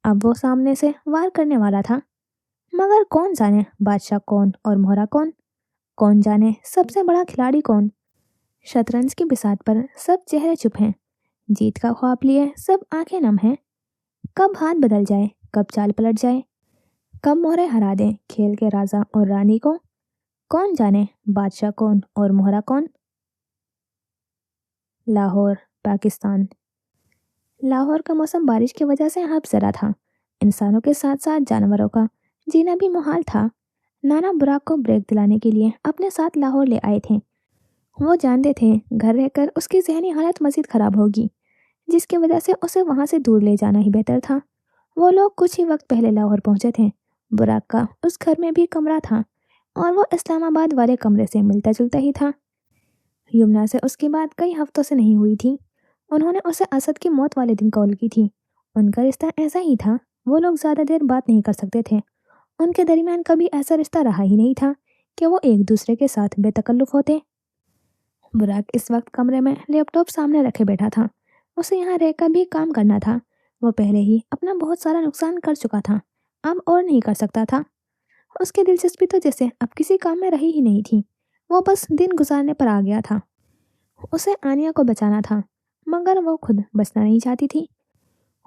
अब वो सामने से वार करने वाला था। मगर कौन जाने बादशाह कौन और मोहरा कौन? कौन जाने सबसे बड़ा खिलाड़ी कौन? शतरंज की बिसात पर सब चेहरे चुप हैं। जीत का ख्वाब लिए सब आंखें नम हैं। कब हाथ बदल जाए, कब चाल पलट जाए, कब मोहरे हरा दें खेल के राजा और रानी को? कौन जाने बादशाह कौन और मोहरा कौन? लाहौर, पाकिस्तान। लाहौर का मौसम बारिश की वजह से हब जरा था। इंसानों के साथ साथ जानवरों का जीना भी मुहाल था। नाना बुराक को ब्रेक दिलाने के लिए अपने साथ लाहौर ले आए थे। वो जानते थे घर रहकर उसकी जहनी हालत मजीद खराब होगी, जिसकी वजह से उसे वहां से दूर ले जाना ही बेहतर था। वो लोग कुछ ही वक्त पहले लाहौर पहुंचे थे। बुराक का उस घर में भी कमरा था और वो इस्लामाबाद वाले कमरे से मिलता जुलता ही था। यमुना से उसकी बात कई हफ्तों से नहीं हुई थी। उन्होंने उसे असद की मौत वाले दिन कॉल की थी। उनका रिश्ता ऐसा ही था, वो लोग ज़्यादा देर बात नहीं कर सकते थे। उनके दरमियान कभी ऐसा रिश्ता रहा ही नहीं था कि वो एक दूसरे के साथ बेतकल्लुफ होते। बुराक इस वक्त कमरे में लैपटॉप सामने रखे बैठा था। उसे यहाँ रहकर भी काम करना था। वो पहले ही अपना बहुत सारा नुकसान कर चुका था, अब और नहीं कर सकता था। उसकी दिलचस्पी तो जैसे अब किसी काम में रही ही नहीं थी। वो बस दिन गुजारने पर आ गया था। उसे आनिया को बचाना था, मगर वो खुद बचना नहीं चाहती थी।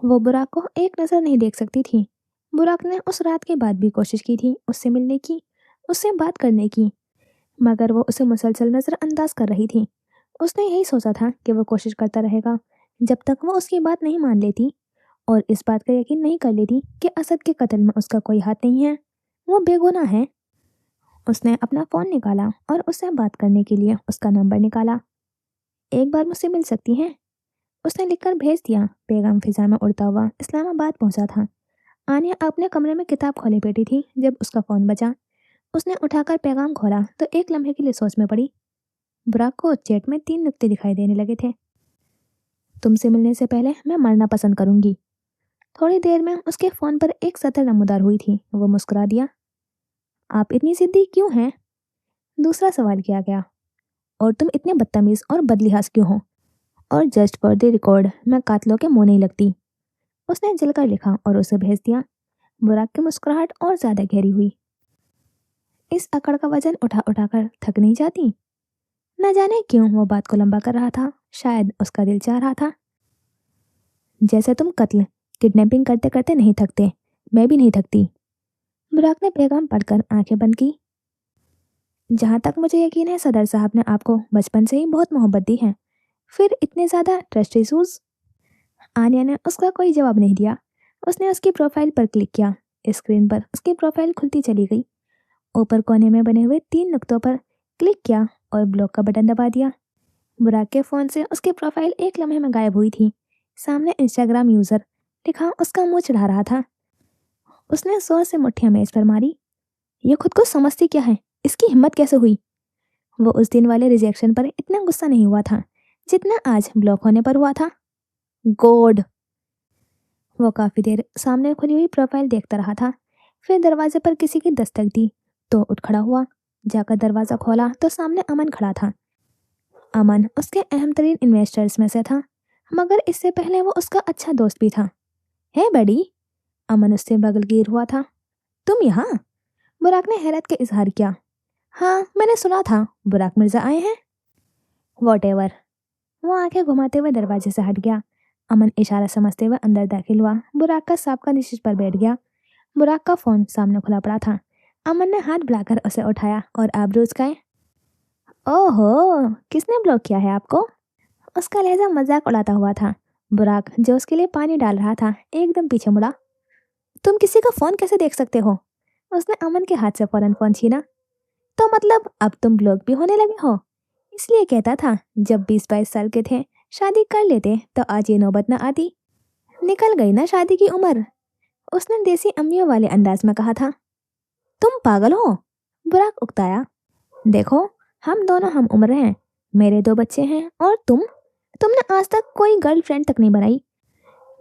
वो बुराक को एक नज़र नहीं देख सकती थी। बुराक ने उस रात के बाद भी कोशिश की थी उससे मिलने की, उससे बात करने की, मगर वो उसे मुसलसल नज़रअंदाज कर रही थी। उसने यही सोचा था कि वो कोशिश करता रहेगा जब तक वो उसकी बात नहीं मान लेती और इस बात का यकीन नहीं कर लेती कि असद के कत्ल में उसका कोई हाथ नहीं है, वो बेगुनाह है। उसने अपना फ़ोन निकाला और उससे बात करने के लिए उसका नंबर निकाला। एक बार मुझसे मिल सकती हैं? उसने लिखकर भेज दिया। पैगाम फिजा में उड़ता हुआ इस्लामाबाद पहुंचा था। आनिया अपने कमरे में किताब खोले बैठी थी जब उसका फ़ोन बजा। उसने उठाकर पैगाम खोला तो एक लम्हे के लिए सोच में पड़ी। बुराक को चैट में 3 नुक्ते दिखाई देने लगे थे। तुमसे मिलने से पहले मैं मरना पसंद करूंगी। थोड़ी देर में उसके फ़ोन पर एक सतर नमूदार हुई थी। वो मुस्कुरा दिया। आप इतनी जिद्दी क्यों हैं? दूसरा सवाल किया गया। और तुम इतने बदतमीज और बदलिहाज क्यों हो? और जस्ट फॉर द रिकॉर्ड, मैं कातलों के मुंह नहीं लगती। उसने जलकर लिखा और उसे भेज दिया। बुराक की मुस्कुराहट और ज्यादा गहरी हुई। इस अकड़ का वजन उठा उठाकर थक नहीं जाती? न जाने क्यों वो बात को लंबा कर रहा था। शायद उसका दिल चाह रहा था। जैसे तुम कत्ल, किडनैपिंग करते करते नहीं थकते, मैं भी नहीं थकती। बुराक ने पैगाम पढ़कर आंखें बंद की। जहां तक मुझे यकीन है सदर साहब ने आपको बचपन से ही बहुत मोहब्बत दी है, फिर इतने ज्यादा ट्रस्ट इशूज? आनिया ने उसका कोई जवाब नहीं दिया। उसने उसकी प्रोफाइल पर क्लिक किया। स्क्रीन पर उसकी प्रोफाइल खुलती चली गई। ऊपर कोने में बने हुए 3 नुक्तों पर क्लिक किया और ब्लॉक का बटन दबा दिया। बुराक के फोन से उसकी प्रोफाइल एक लम्हे में गायब हुई थी। सामने इंस्टाग्राम यूजर लिखा उसका मुंह चढ़ा रहा था। उसने जोर से मुट्ठियां मेज पर मारी। ये खुद को समझती क्या है? इसकी हिम्मत कैसे हुई? वो उस दिन वाले रिजेक्शन पर इतना गुस्सा नहीं हुआ था जितना आज ब्लॉक होने पर हुआ था। गॉड! वो काफी देर सामने खुली हुई प्रोफाइल देखता रहा था। फिर दरवाजे पर किसी की दस्तक दी तो उठ खड़ा हुआ। जाकर दरवाजा खोला तो सामने अमन खड़ा था। अमन उसके अहम तरीन इन्वेस्टर्स में से था, मगर इससे पहले वो उसका अच्छा दोस्त भी था। है बड़ी? अमन उससे बगलगीर हुआ था। तुम यहाँ? बुराक ने हैरत का इजहार किया। हाँ, मैंने सुना था बुराक मिर्जा आए हैं। What ever. वो आंखें घुमाते हुए दरवाजे से हट गया। अमन इशारा समझते हुए अंदर दाखिल हुआ। बुराक का साबका निशित पर बैठ गया। बुराक का फोन सामने खुला पड़ा था। अमन ने हाथ बढ़ाकर उसे उठाया और आबरू उचकाए। ओहो, किसने ब्लॉक किया है आपको? उसका लहजा मजाक उड़ाता हुआ था। बुराक जो उसके लिए पानी डाल रहा था एकदम पीछे मुड़ा। तुम किसी का फोन कैसे देख सकते हो? उसने अमन के हाथ से फौरन फोन छीना। तो मतलब अब तुम ब्लॉग भी होने लगे हो? इसलिए कहता था जब 20-22 साल के थे शादी कर लेते तो आज ये नौबत ना आती। निकल गई ना शादी की उम्र, उसने देसी अम्मियों वाले अंदाज में कहा था। तुम पागल हो? बुराक उकताया। देखो, हम दोनों हम उम्र हैं, मेरे 2 बच्चे हैं, और तुमने आज तक कोई गर्लफ्रेंड तक नहीं बनाई।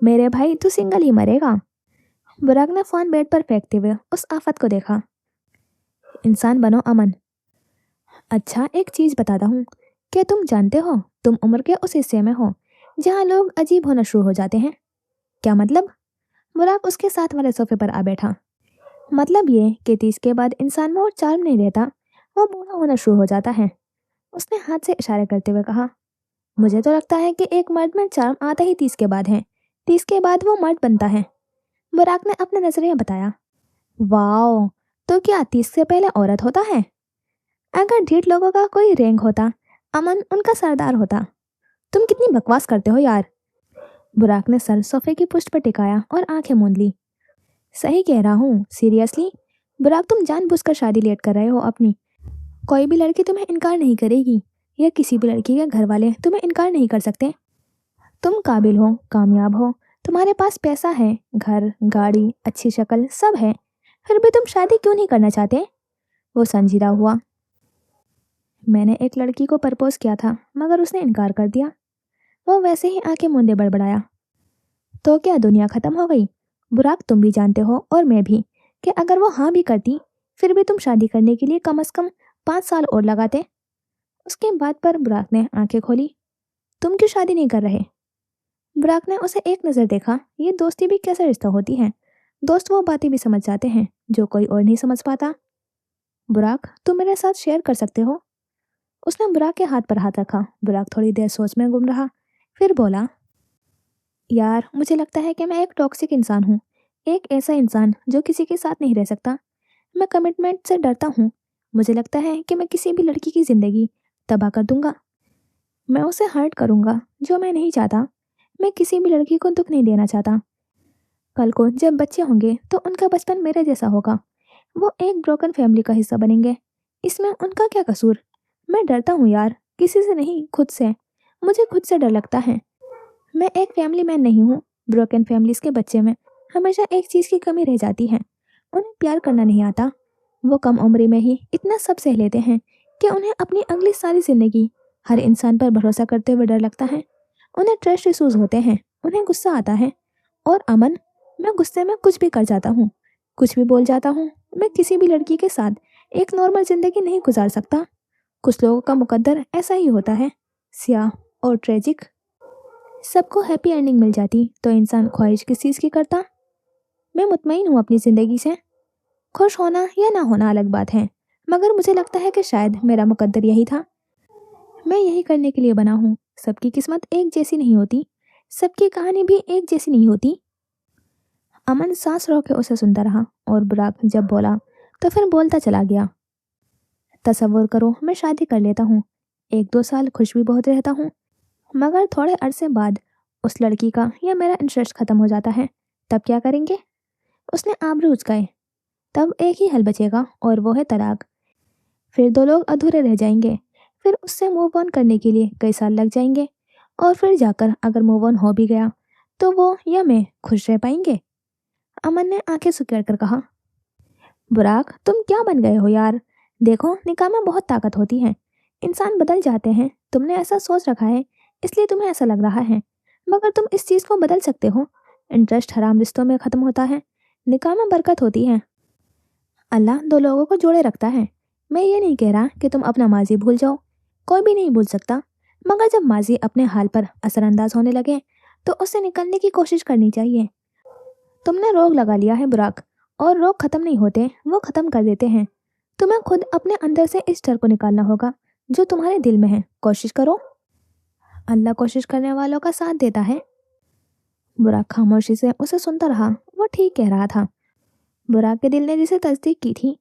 मेरे भाई तू सिंगल ही मरेगा। बुराक ने फोन बेड पर फेंकते हुए उस आफत को देखा। इंसान बनो अमन। अच्छा, एक चीज बताता हूँ, क्या तुम जानते हो तुम उम्र के उस हिस्से में हो जहाँ लोग अजीब होना शुरू हो जाते हैं? क्या मतलब? बुराक उसके साथ वाले सोफे पर आ बैठा। मतलब ये कि 30 के बाद इंसान में वो चार्म नहीं रहता, वो बूढ़ा होना शुरू हो जाता है। उसने हाथ से इशारे करते हुए कहा। मुझे तो लगता है कि एक मर्द में चार्म आता ही 30 के बाद है, 30 के बाद वो मर्द बनता है। बुराक ने अपना नजरिया बताया। वाओ, तो क्या 30 से पहले औरत होता है? अगर ढीठ लोगों का कोई रैंक होता, अमन उनका सरदार होता। तुम कितनी बकवास करते हो यार। बुराक ने सर सोफे की पुष्ट पर टिकाया और आंखें मूंद ली। सही कह रहा हूँ, सीरियसली। बुराक, तुम जानबूझकर शादी लेट कर रहे हो अपनी। कोई भी लड़की तुम्हें इनकार नहीं करेगी, या किसी भी लड़की के घर वाले तुम्हें इनकार नहीं कर सकते। तुम काबिल हो, कामयाब हो, तुम्हारे पास पैसा है, घर, गाड़ी, अच्छी शक्ल सब है, फिर भी तुम शादी क्यों नहीं करना चाहते? वो संजीदा हुआ। मैंने एक लड़की को प्रपोज किया था मगर उसने इनकार कर दिया। वो वैसे ही आंखें मूंदे बड़बड़ाया। तो क्या दुनिया खत्म हो गई? बुराक, तुम भी जानते हो और मैं भी कि अगर वो हाँ भी करती फिर भी तुम शादी करने के लिए कम से कम 5 साल और लगाते। उसके बाद पर बुराक ने आंखें खोली। तुम क्यों शादी नहीं कर रहे? बुराक ने उसे एक नज़र देखा। ये दोस्ती भी कैसा रिश्ता होती है, दोस्त वो बातें भी समझ जाते हैं जो कोई और नहीं समझ पाता। बुराक, तुम मेरे साथ शेयर कर सकते हो? उसने बुराक के हाथ पर हाथ रखा। बुराक थोड़ी देर सोच में गुम रहा, फिर बोला। यार, मुझे लगता है कि मैं एक टॉक्सिक इंसान हूँ, एक ऐसा इंसान जो किसी के साथ नहीं रह सकता। मैं कमिटमेंट से डरता हूँ। मुझे लगता है कि मैं किसी भी लड़की की ज़िंदगी तबाह कर दूंगा। मैं उसे हर्ट करूंगा जो मैं नहीं चाहता। मैं किसी भी लड़की को दुख नहीं देना चाहता। कल को जब बच्चे होंगे तो उनका बचपन मेरे जैसा होगा। वो एक ब्रोकन फैमिली का हिस्सा बनेंगे। इसमें उनका क्या कसूर? मैं डरता हूँ यार, किसी से नहीं, खुद से। मुझे खुद से डर लगता है। मैं एक फैमिली मैन नहीं हूँ। ब्रोकन फैमिलीज के बच्चे में हमेशा एक चीज़ की कमी रह जाती है, उन्हें प्यार करना नहीं आता। वो कम उम्र में ही इतना सब सह लेते हैं कि उन्हें अपनी अगली सारी जिंदगी हर इंसान पर भरोसा करते हुए डर लगता है। उन्हें ट्रस्ट इशूज होते हैं, उन्हें गुस्सा आता है। और अमन, मैं गुस्से में कुछ भी कर जाता हूँ, कुछ भी बोल जाता हूँ। मैं किसी भी लड़की के साथ एक नॉर्मल जिंदगी नहीं गुजार सकता। कुछ लोगों का मुकद्दर ऐसा ही होता है, स्याह और ट्रेजिक। सबको हैप्पी एंडिंग मिल जाती तो इंसान ख्वाहिश किस चीज़ की करता? मैं मुतमईन हूँ अपनी ज़िंदगी से। खुश होना या ना होना अलग बात है, मगर मुझे लगता है कि शायद मेरा मुकद्दर यही था। मैं यही करने के लिए बना हूँ। सबकी किस्मत एक जैसी नहीं होती, सबकी कहानी भी एक जैसी नहीं होती। अमन सांस रोक के उसे सुनता रहा और बुराक जब बोला तो फिर बोलता चला गया। तसव्वुर करो, मैं शादी कर लेता हूँ, 1-2 साल खुश भी बहुत रहता हूँ, मगर थोड़े अरसे बाद उस लड़की का या मेरा इंटरेस्ट खत्म हो जाता है। तब क्या करेंगे? उसने आबरू उचकाए। तब एक ही हल बचेगा और वो है तलाक। फिर 2 लोग अधूरे रह जाएंगे। फिर उससे मूव ऑन करने के लिए कई साल लग जाएंगे, और फिर जाकर अगर मूव ऑन हो भी गया तो वो या मैं खुश रह पाएंगे। अमन ने आंखें सुकेड़ कर कहा। बुराक, तुम क्या बन गए हो यार? देखो, निकाह में बहुत ताकत होती है, इंसान बदल जाते हैं। तुमने ऐसा सोच रखा है इसलिए तुम्हें ऐसा लग रहा है, मगर तुम इस चीज़ को बदल सकते हो। इंटरेस्ट हराम रिश्तों में ख़त्म होता है, निकाह में बरकत होती है। अल्लाह 2 लोगों को जोड़े रखता है। मैं ये नहीं कह रहा कि तुम अपना माजी भूल जाओ, कोई भी नहीं भूल सकता, मगर जब माजी अपने हाल पर असरअंदाज होने लगे तो उससे निकलने की कोशिश करनी चाहिए। तुमने रोग लगा लिया है बुराक, और रोग खत्म नहीं होते, वो खत्म कर देते हैं। तुम्हें खुद अपने अंदर से इस डर को निकालना होगा जो तुम्हारे दिल में है। कोशिश करो, अल्लाह कोशिश करने वालों का साथ देता है। बुराक खामोशी से उसे सुनता रहा। वो ठीक कह रहा था। बुराक के दिल ने जिसे तस्दीक की थी,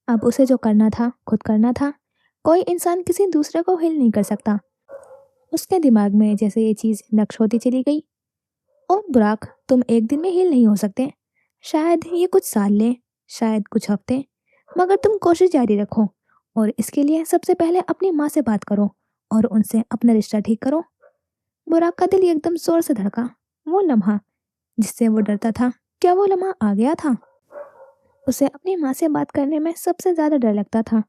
अब उसे जो करना था खुद करना था। कोई इंसान किसी दूसरे को हिल नहीं कर सकता। उसके दिमाग में जैसे ये चीज़ नक्श होती चली गई। और बुराक, तुम एक दिन में हील नहीं हो सकते, शायद ये कुछ साल ले, शायद कुछ हफ्ते, मगर तुम कोशिश जारी रखो और इसके लिए सबसे पहले अपनी माँ से बात करो और उनसे अपना रिश्ता ठीक करो। बुराक का दिल एकदम जोर से धड़का। वो लम्हा जिससे वो डरता था, क्या वो लम्हा आ गया था? उसे अपनी माँ से बात करने में सबसे ज्यादा डर लगता था।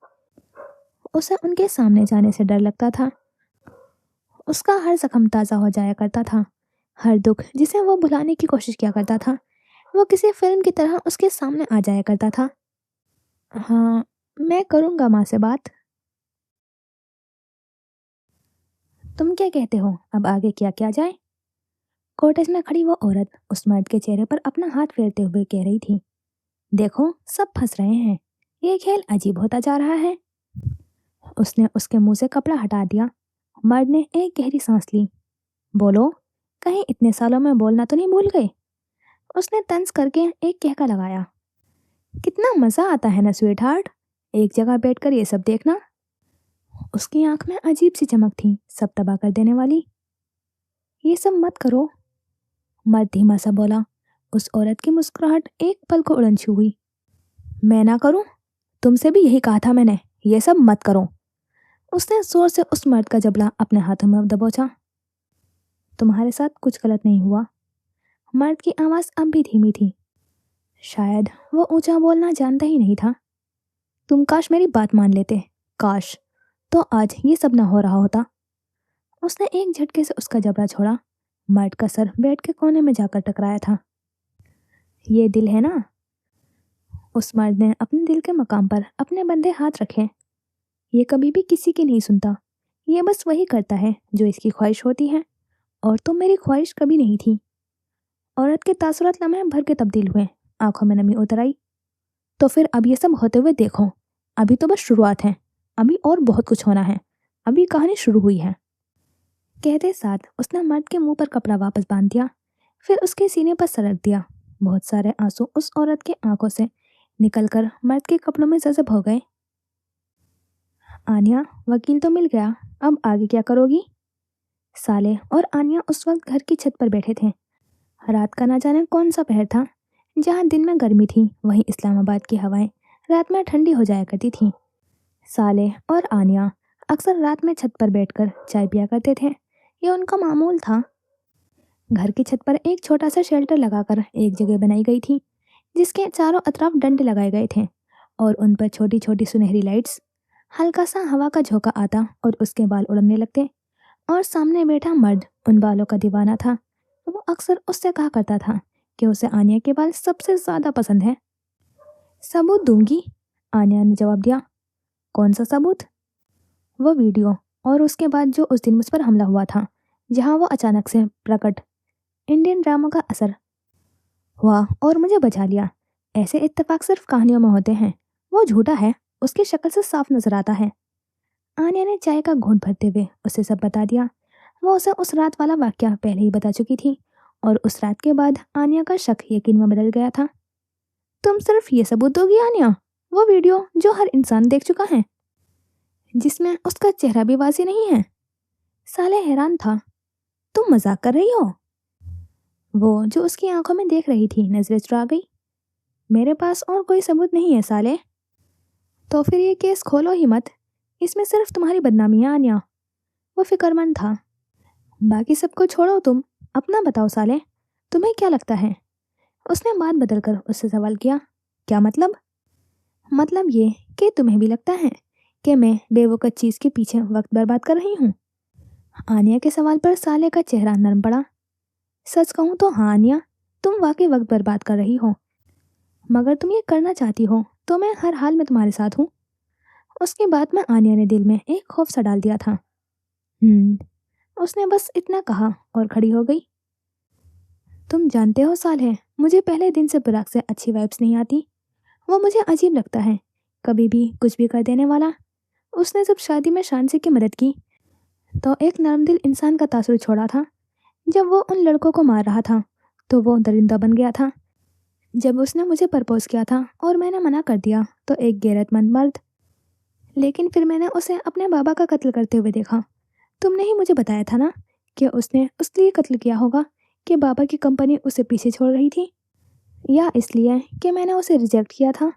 उसे उनके सामने जाने से डर लगता था। उसका हर जख्म ताज़ा हो जाया करता था। हर दुख जिसे वो भुलाने की कोशिश किया करता था, वो किसी फिल्म की तरह उसके सामने आ जाया करता था। हाँ, मैं करूँगा माँ से बात। तुम क्या कहते हो, अब आगे क्या किया जाए? कॉटेज में खड़ी वो औरत उस मर्द के चेहरे पर अपना हाथ फेरते हुए कह रही थी, देखो सब फंस रहे हैं, ये खेल अजीब होता जा रहा है। उसने उसके मुंह से कपड़ा हटा दिया। मर्द ने एक गहरी सांस ली। बोलो, कहीं इतने सालों में बोलना तो नहीं भूल गए? उसने तंज करके एक कहका लगाया। कितना मजा आता है ना स्वीट हार्ट, एक जगह बैठकर ये सब देखना। उसकी आंख में अजीब सी चमक थी, सब तबाह कर देने वाली। ये सब मत करो, मर्द धीमा सा बोला। उस औरत की मुस्कुराहट एक पल को उड़न छू हुई। मैं ना करूं? तुमसे भी यही कहा था मैंने, ये सब मत करो। उसने जोर से उस मर्द का जबड़ा अपने हाथों में दबोचा। तुम्हारे साथ कुछ गलत नहीं हुआ। मर्द की आवाज अब भी धीमी थी। शायद वो ऊंचा बोलना जानता ही नहीं था। तुम काश मेरी बात मान लेते, काश, तो आज ये सब ना हो रहा होता। उसने एक झटके से उसका जबड़ा छोड़ा। मर्द का सर बेड के कोने में जाकर टकराया था। ये दिल है ना? उस मर्द ने अपने दिल के मकाम पर अपने बंधे हाथ रखे। ये कभी भी किसी की नहीं सुनता, ये बस वही करता है जो इसकी ख्वाहिश होती है, और तुम मेरी ख्वाहिश कभी नहीं थी। औरत के तासुरात लम्हे भर के तब्दील हुए, आंखों में नमी उतर आई। तो फिर अब ये सब होते हुए देखो, अभी तो बस शुरुआत है, अभी और बहुत कुछ होना है, अभी कहानी शुरू हुई है। कहते साथ उसने मर्द के मुंह पर कपड़ा वापस बांध दिया, फिर उसके सीने पर सरक दिया। बहुत सारे आंसू उस औरत के आंखों से निकलकर मर्द के कपड़ों में जज़ब हो गए। आनिया, वकील तो मिल गया, अब आगे क्या करोगी? साले और आनिया उस वक्त घर की छत पर बैठे थे। रात का ना जाने कौन सा पहर था। जहाँ दिन में गर्मी थी, वहीं इस्लामाबाद की हवाएं रात में ठंडी हो जाया करती थी। साले और आनिया अक्सर रात में छत पर बैठकर चाय पिया करते थे, ये उनका मामूल था। घर की छत पर एक छोटा सा शेल्टर लगाकर एक जगह बनाई गई थी, जिसके चारों अतराफ डंडे लगाए गए थे और उन पर छोटी छोटी सुनहरी लाइट्स। हल्का सा हवा का झोंका आता और उसके बाल उड़ने लगते, और सामने बैठा मर्द उन बालों का दीवाना था। वो अक्सर उससे कहा करता था कि उसे आनिया के बाल सबसे ज्यादा पसंद है। सबूत दूंगी, आनिया ने जवाब दिया। कौन सा सबूत? वो वीडियो, और उसके बाद जो उस दिन मुझ पर हमला हुआ था, जहां वो अचानक से प्रकट। इंडियन ड्रामा का असर हुआ और मुझे बचा लिया। ऐसे इत्तेफाक सिर्फ कहानियों में होते हैं। वो झूठा है, उसकी शक्ल से साफ नजर आता है। आनिया ने चाय का घूंट भरते हुए उसे सब बता दिया। वो उसे उस रात वाला वाकया पहले ही बता चुकी थी, और उस रात के बाद आनिया का शक यकीन में बदल गया था। तुम सिर्फ ये सबूत दोगी आनिया? वो वीडियो जो हर इंसान देख चुका है, जिसमें उसका चेहरा भी वाज़ी नहीं है? साले हैरान था। तुम मजाक कर रही हो? वो जो उसकी आंखों में देख रही थी नजरें चुरा गई। मेरे पास और कोई सबूत नहीं है साले। तो फिर ये केस खोलो ही मत, इसमें सिर्फ तुम्हारी बदनामी है आनिया। वो फिक्रमंद था। बाकी सबको छोड़ो, तुम अपना बताओ साले, तुम्हें क्या लगता है? उसने बात बदलकर उससे सवाल किया। क्या मतलब? मतलब ये कि तुम्हें भी लगता है कि मैं बेवकूफ़ चीज़ के पीछे वक्त बर्बाद कर रही हूँ? आनिया के सवाल पर साले का चेहरा नरम पड़ा। सच कहूँ तो हाँ आनिया, तुम वाकई वक्त बर्बाद कर रही हो, मगर तुम ये करना चाहती हो तो मैं हर हाल में तुम्हारे साथ हूँ। उसकी बात में आनिया ने दिल में एक खौफ सा डाल दिया था। उसने बस इतना कहा और खड़ी हो गई। तुम जानते हो साले, मुझे पहले दिन से बुराक से अच्छी वाइब्स नहीं आती। वो मुझे अजीब लगता है, कभी भी कुछ भी कर देने वाला। उसने जब शादी में शानसी की मदद की तो एक नरम दिल इंसान का तासुर छोड़ा था। जब वो उन लड़कों को मार रहा था तो वो दरिंदा बन गया था। जब उसने मुझे प्रपोज किया था और मैंने मना कर दिया तो एक गैरतमंद मर्द। लेकिन फिर मैंने उसे अपने बाबा का कत्ल करते हुए देखा। तुमने ही मुझे बताया था ना कि उसने उसके लिए कत्ल किया होगा, कि बाबा की कंपनी उसे पीछे छोड़ रही थी। या इसलिए कि मैंने उसे रिजेक्ट किया था?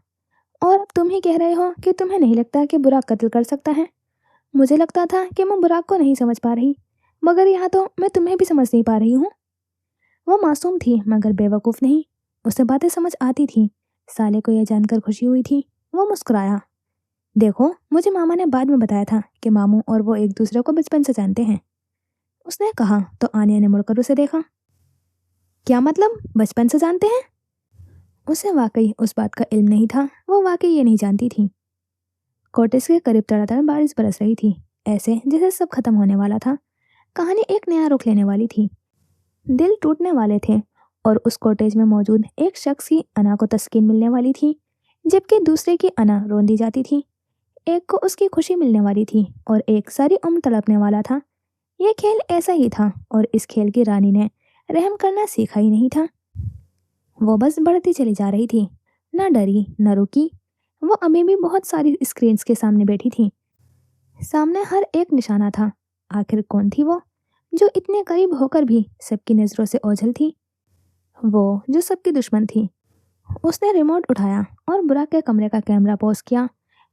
और अब तुम ही कह रहे हो कि तुम्हें नहीं लगता कि बुराक कत्ल कर सकता है। मुझे लगता था कि मैं बुराक को नहीं समझ पा रही, मगर यहाँ तो मैं तुम्हें भी समझ नहीं पा रही हूँ। वो मासूम थी मगर बेवकूफ़ नहीं। उसे बातें समझ आती थी। साले को यह जानकर खुशी हुई थी। वो मुस्कुराया। देखो, मुझे मामा ने बाद में बताया था कि मामू और वो एक दूसरे को बचपन से जानते हैं। उसने कहा तो आनिया ने मुड़कर उसे देखा। क्या मतलब, बचपन से जानते हैं? उसे वाकई उस बात का इल्म नहीं था। वो वाकई ये नहीं जानती थी। कॉटेज के करीब तड़ातड़ बारिश बरस रही थी, ऐसे जैसे सब खत्म होने वाला था। कहानी एक नया रुख लेने वाली थी। दिल टूटने वाले थे। और उस कॉटेज में मौजूद एक शख्स की अना को तस्कीन मिलने वाली थी, जबकि दूसरे की अना रोंदी जाती थी। एक को उसकी खुशी मिलने वाली थी और एक सारी उम्र तड़पने वाला था। यह खेल ऐसा ही था और इस खेल की रानी ने रहम करना सीखा ही नहीं था। वो बस बढ़ती चली जा रही थी, न डरी न रुकी। वो अभी भी बहुत सारी स्क्रीन्स के सामने बैठी थी। सामने हर एक निशाना था। आखिर कौन थी वो, जो इतने करीब होकर भी सबकी नज़रों से ओझल थी? वो जो सबकी दुश्मन थी। उसने रिमोट उठाया और बुराक के कमरे का कैमरा पॉज किया।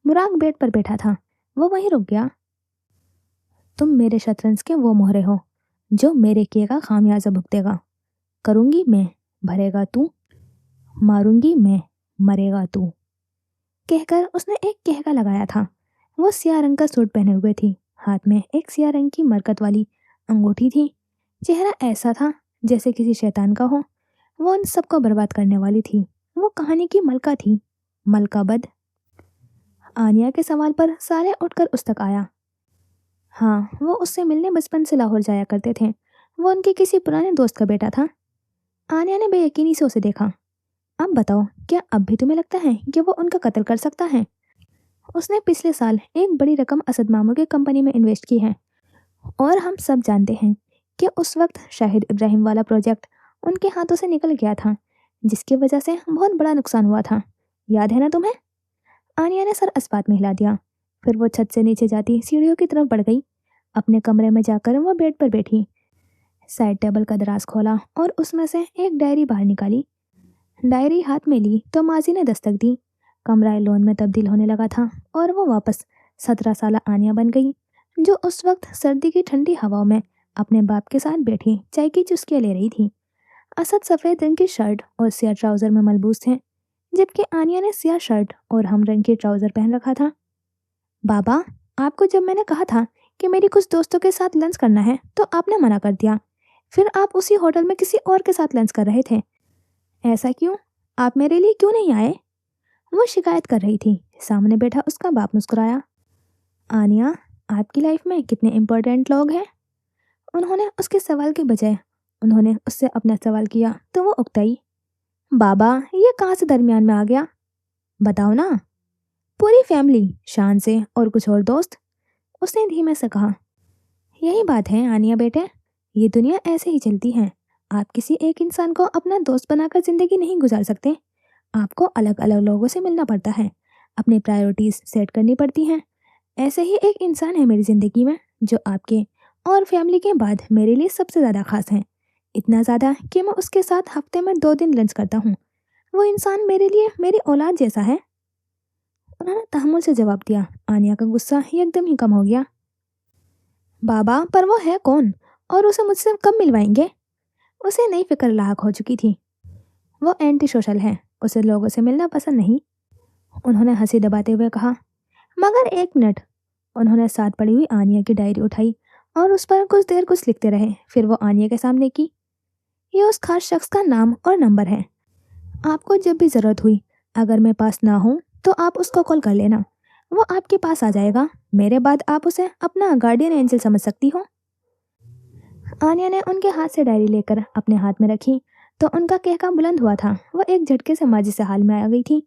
बुराक बेड पर बैठा था। वो वहीं रुक गया। तुम मेरे शतरंज के वो मोहरे हो जो मेरे किए का खामियाजा भुगतेगा। करूंगी मैं, भरेगा तू। मारूंगी मैं, मरेगा तू। कहकर उसने एक कहका लगाया था। वो सियाह रंग का सूट पहने हुए थी। हाथ में एक सियाह रंग की मरकत वाली अंगूठी थी। चेहरा ऐसा था जैसे किसी शैतान का हो। वो उन सबको बर्बाद करने वाली थी। वो कहानी की मलका थी। मलका बद। आनिया के सवाल पर साले उठकर उस तक आया। हाँ, वो उससे मिलने बचपन से लाहौर जाया करते थे। वो उनके किसी पुराने दोस्त का बेटा था। आनिया ने बेयकीनी से उसे देखा। अब बताओ, क्या अब भी तुम्हें लगता है कि वो उनका कत्ल कर सकता है? उसने पिछले साल एक बड़ी रकम असद मामू की कंपनी में इन्वेस्ट की है। और हम सब जानते हैं कि उस वक्त शाहिद इब्राहिम वाला प्रोजेक्ट उनके हाथों से निकल गया था, जिसकी वजह से बहुत बड़ा नुकसान हुआ था। याद है ना तुम्हें? आनिया ने सर इस्पात में हिला दिया। फिर वो छत से नीचे जाती सीढ़ियों की तरफ बढ़ गई। अपने कमरे में जाकर वो बेड पर बैठी। साइड टेबल का दराज खोला और उसमें से एक डायरी बाहर निकाली। डायरी हाथ में ली तो माजी ने दस्तक दी। कमरा लोन में तब्दील होने लगा था और वो वापस 17 साल आनिया बन गई, जो उस वक्त सर्दी की ठंडी हवाओं में अपने बाप के साथ बैठी चाय की चुस्कियाँ ले रही थी। असद सफ़ेद रंग की शर्ट और सियाह ट्राउज़र में मलबूस थे, जबकि आनिया ने सियाह शर्ट और हम रंग की ट्राउज़र पहन रखा था। बाबा, आपको जब मैंने कहा था कि मेरी कुछ दोस्तों के साथ लंच करना है तो आपने मना कर दिया। फिर आप उसी होटल में किसी और के साथ लंच कर रहे थे। ऐसा क्यों? आप मेरे लिए क्यों नहीं आए? वो शिकायत कर रही थी। सामने बैठा उसका बाप मुस्कुराया। आनिया, आपकी लाइफ में कितने इम्पोर्टेंट लोग हैं? उन्होंने उसके सवाल के बजाय उन्होंने उससे अपना सवाल किया तो वो उकताई। बाबा, ये कहाँ से दरमियान में आ गया? बताओ ना। पूरी फैमिली, शान से, और कुछ और दोस्त। उसने धीमे से कहा। यही बात है आनिया बेटे, ये दुनिया ऐसे ही चलती है। आप किसी एक इंसान को अपना दोस्त बनाकर जिंदगी नहीं गुजार सकते। आपको अलग अलग लोगों से मिलना पड़ता है, अपनी प्रायोरिटीज सेट करनी पड़ती हैं। ऐसे ही एक इंसान है मेरी ज़िंदगी में, जो आपके और फैमिली के बाद मेरे लिए सबसे ज़्यादा खास है। इतना ज़्यादा कि मैं उसके साथ हफ्ते में 2 दिन लंच करता हूँ। वो इंसान मेरे लिए मेरी औलाद जैसा है। उन्होंने तहम्मुल से जवाब दिया। आनिया का गुस्सा एकदम ही कम हो गया। बाबा, पर वो है कौन और उसे मुझसे कब मिलवाएंगे? उसे नई फिक्र लाक हो चुकी थी। वो एंटी सोशल है, उसे लोगों से मिलना पसंद नहीं। उन्होंने हंसी दबाते हुए कहा। मगर एक मिनट। उन्होंने साथ पड़ी हुई आनिया की डायरी उठाई और उस पर कुछ देर कुछ लिखते रहे। फिर वो आनिया के सामने की। ये उस खास शख्स का नाम और नंबर है। आपको जब भी ज़रूरत हुई, अगर मैं पास ना हूँ तो आप उसको कॉल कर लेना। वो आपके पास आ जाएगा। मेरे बाद आप उसे अपना गार्डियन एंजल समझ सकती हो। आनिया ने उनके हाथ से डायरी लेकर अपने हाथ में रखी तो उनका कहका बुलंद हुआ था। वो एक झटके से माजी से हाल में आ गई थी।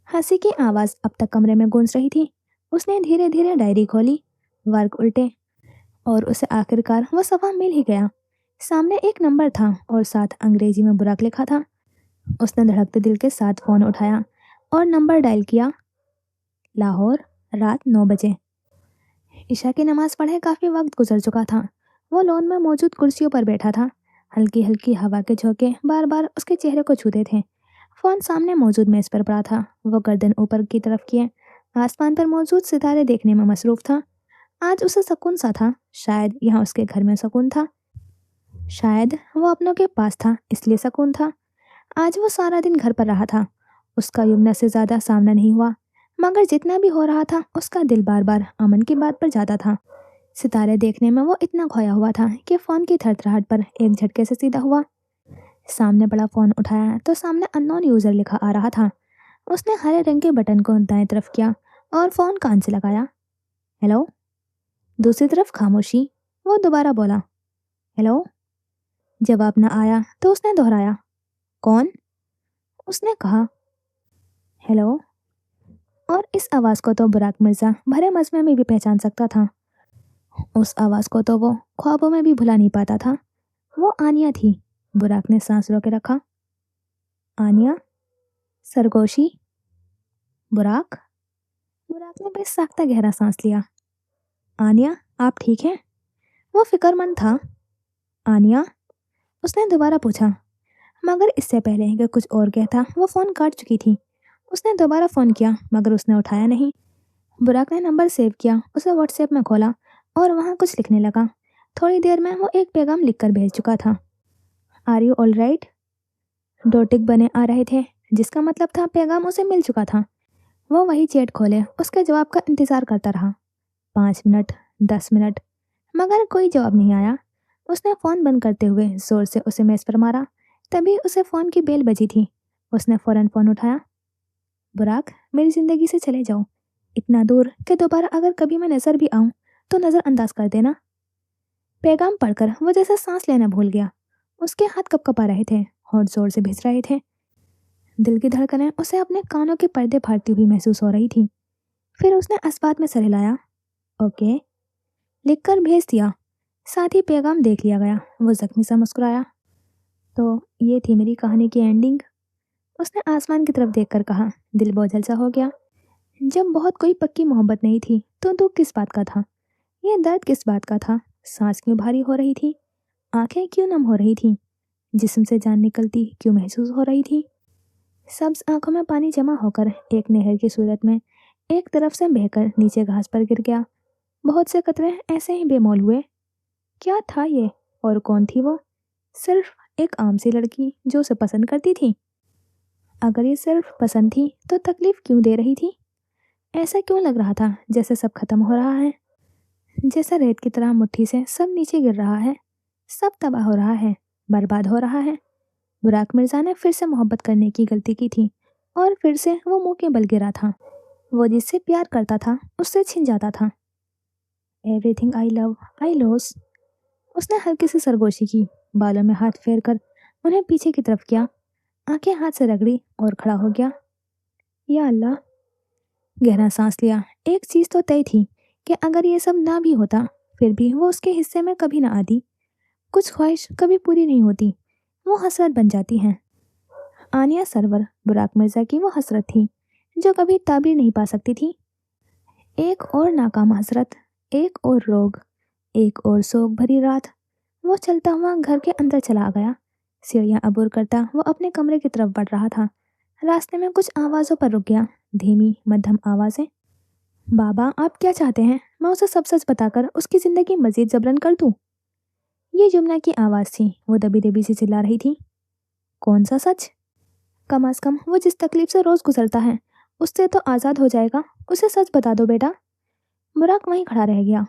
हंसी की आवाज़ अब तक कमरे में गूंज रही थी। उसने धीरे धीरे डायरी खोली। वर्क उल्टे और उसे आखिरकार वो सफ़ा मिल ही गया। सामने एक नंबर था और साथ अंग्रेजी में बुराक लिखा था। उसने धड़कते दिल के साथ फ़ोन उठाया और नंबर डायल किया। लाहौर, रात 9 बजे। ईशा की नमाज़ पढ़े काफ़ी वक्त गुजर चुका था। वो लॉन में मौजूद कुर्सियों पर बैठा था। हल्की हल्की हवा के झोंके बार बार उसके चेहरे को छूते थे। फ़ोन सामने मौजूद मेज़ पर पड़ा था। वो गर्दन ऊपर की तरफ किए आसमान पर मौजूद सितारे देखने में मसरूफ़ था। आज उसे सुकून सा था, शायद यहाँ उसके घर में सुकून था, शायद वो अपनों के पास था इसलिए सुकून था। आज वो सारा दिन घर पर रहा था। उसका यमुना से ज़्यादा सामना नहीं हुआ, मगर जितना भी हो रहा था उसका दिल बार बार अमन की बात पर जाता था। सितारे देखने में वो इतना खोया हुआ था कि फ़ोन की थरथराहट पर एक झटके से सीधा हुआ। सामने बड़ा फ़ोन उठाया तो सामने अननोन यूज़र लिखा आ रहा था। उसने हरे रंग के बटन को दाएं तरफ किया और फ़ोन कान से लगाया। हेलो। दूसरी तरफ खामोशी। वो दोबारा बोला, हेलो। जवाब न आया तो उसने दोहराया, कौन? उसने कहा, हेलो। और इस आवाज़ को तो बुराक मिर्ज़ा भरे मजमे में भी पहचान सकता था। उस आवाज़ को तो वो ख्वाबों में भी भुला नहीं पाता था। वो आनिया थी। बुराक ने सांस रोके रखा। आनिया? सरगोशी? बुराक? बुराक ने बेसाख्ता गहरा सांस लिया। आनिया, आप ठीक हैं? वो फिक्रमंद था। आनिया? उसने दोबारा पूछा, मगर इससे पहले कि कुछ और कहता वो फ़ोन काट चुकी थी। उसने दोबारा फ़ोन किया मगर उसने उठाया नहीं। बुराक ने नंबर सेव किया, उसे व्हाट्सएप में खोला और वहाँ कुछ लिखने लगा। थोड़ी देर में वो एक पैगाम लिखकर भेज चुका था। Are you all right? दो टिक बने आ रहे थे, जिसका मतलब था पैगाम उसे मिल चुका था। वो वही चैट खोले उसके जवाब का इंतज़ार करता रहा। 5 मिनट, 10 मिनट, मगर कोई जवाब नहीं आया। उसने फ़ोन बंद करते हुए ज़ोर से उसे मेज़ पर मारा। तभी उसे फ़ोन की बेल बजी थी। उसने फ़ौरन फ़ोन उठाया। बुराक, मेरी ज़िंदगी से चले जाओ, इतना दूर कि दोबारा अगर कभी मैं नज़र भी आऊँ तो नज़रअंदाज कर देना। पैगाम पढ़कर वो जैसे सांस लेना भूल गया। उसके हाथ कँपकँपा रहे थे, होंठ ज़ोर से भिज रहे थे। दिल की धड़कनें उसे अपने कानों के पर्दे फाड़ती हुई महसूस हो रही थी। फिर उसने अस्बात में सर हिलाया। ओके, लिखकर भेज दिया। साथ ही पैगाम देख लिया गया। वो जख्मी सा मुस्कुराया। तो ये थी मेरी कहानी की एंडिंग। उसने आसमान की तरफ देखकर कहा। दिल बोझल सा हो गया। जब बहुत कोई पक्की मोहब्बत नहीं थी तो दुख किस बात का था? ये दर्द किस बात का था? सांस क्यों भारी हो रही थी? आंखें क्यों नम हो रही थी? जिस्म से जान निकलती क्यों महसूस हो रही थी? सब्ज आंखों में पानी जमा होकर एक नहर की सूरत में एक तरफ से बहकर नीचे घास पर गिर गया। बहुत से कतरे ऐसे ही बेमोल हुए। क्या था ये और कौन थी वो? सिर्फ एक आम सी लड़की जो उसे पसंद करती थी। अगर ये सिर्फ पसंद थी तो तकलीफ क्यों दे रही थी? ऐसा क्यों लग रहा था जैसे सब खत्म हो रहा है, जैसे रेत की तरह मुट्ठी से सब नीचे गिर रहा है, सब तबाह हो रहा है, बर्बाद हो रहा है। बुराक मिर्ज़ा ने फिर से मोहब्बत करने की गलती की थी और फिर से वो मुंह के बल गिरा था। वो जिससे प्यार करता था उससे छिन जाता था। Everything I love I loss. उसने हल्की सी सरगोशी की, बालों में हाथ फेर कर उन्हें पीछे की तरफ किया, आंखें हाथ से रगड़ी और खड़ा हो गया। या अल्लाह। गहरा सांस लिया। एक चीज़ तो तय थी कि अगर ये सब ना भी होता फिर भी वो उसके हिस्से में कभी ना आती। कुछ ख्वाहिश कभी पूरी नहीं होती, वो हसरत बन जाती हैं। आनिया सरवर बुराक मिर्ज़ा की वो हसरत थी जो कभी ताबीर नहीं पा सकती थी। एक और नाकाम हसरत, एक और रोग, एक और सोग भरी रात। वो चलता हुआ घर के अंदर चला गया। सीढ़ियाँ अबूर करता वो अपने कमरे की तरफ बढ़ रहा था। रास्ते में कुछ आवाज़ों पर रुक गया, धीमी मध्यम आवाज़ें। बाबा, आप क्या चाहते हैं? मैं उसे सब सच बताकर उसकी ज़िंदगी मज़ीद जबरन कर दूँ? ये जुमना की आवाज़ थी। वो दबी दबी सी चिल्ला रही थी। कौन सा सच? कम अज़ कम वो जिस तकलीफ से रोज़ गुजरता है उससे तो आज़ाद हो जाएगा। उसे सच बता दो बेटा। बुराक वहीं खड़ा रह गया।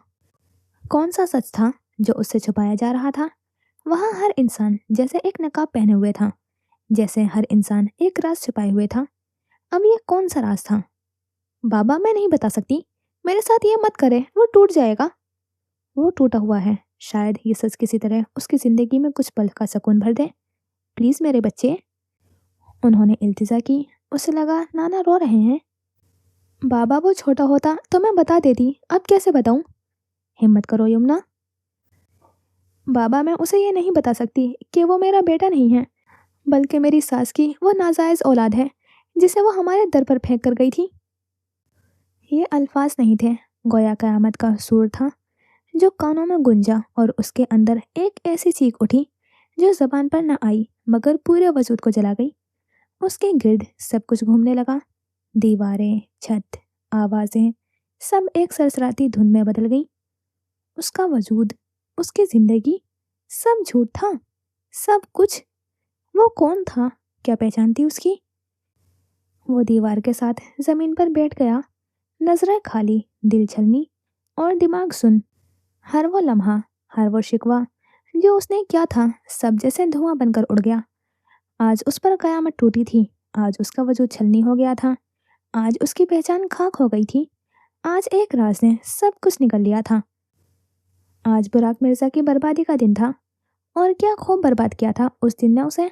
कौन सा सच था जो उससे छुपाया जा रहा था? वहाँ हर इंसान जैसे एक नकाब पहने हुए था, जैसे हर इंसान एक राज छुपाए हुए था। अब ये कौन सा राज था? बाबा, मैं नहीं बता सकती। मेरे साथ ये मत करे, वो टूट जाएगा। वो टूटा हुआ है। शायद ये सच किसी तरह उसकी ज़िंदगी में कुछ पल का सुकून भर दे। प्लीज़ मेरे बच्चे। उन्होंने इल्तिजा की। उसे लगा नाना रो रहे हैं। बाबा, वो छोटा होता तो मैं बता देती, अब कैसे बताऊं? हिम्मत करो यमुना। बाबा, मैं उसे ये नहीं बता सकती कि वो मेरा बेटा नहीं है, बल्कि मेरी सास की वो नाजायज़ औलाद है जिसे वो हमारे दर पर फेंक कर गई थी। ये अल्फाज नहीं थे, गोया क़यामत का सूर था जो कानों में गूंजा और उसके अंदर एक ऐसी चीख उठी जो ज़बान पर न आई मगर पूरे वजूद को जला गई। उसके गिर्द सब कुछ घूमने लगा। दीवारें, छत, आवाजें, सब एक सरसराती धुन में बदल गई। उसका वजूद, उसकी जिंदगी, सब झूठ था, सब कुछ। वो कौन था? क्या पहचान थी उसकी? वो दीवार के साथ जमीन पर बैठ गया, नजरें खाली, दिल छलनी और दिमाग सुन। हर वो लम्हा, हर वो शिकवा जो उसने क्या था, सब जैसे धुआं बनकर उड़ गया। आज उस पर कयामत टूटी थी। आज उसका वजूद छलनी हो गया था। आज उसकी पहचान खाक हो गई थी। आज एक राज ने सब कुछ निकल लिया था। आज बुराक मिर्जा की बर्बादी का दिन था। और क्या खूब बर्बाद किया था उस दिन ने उसे।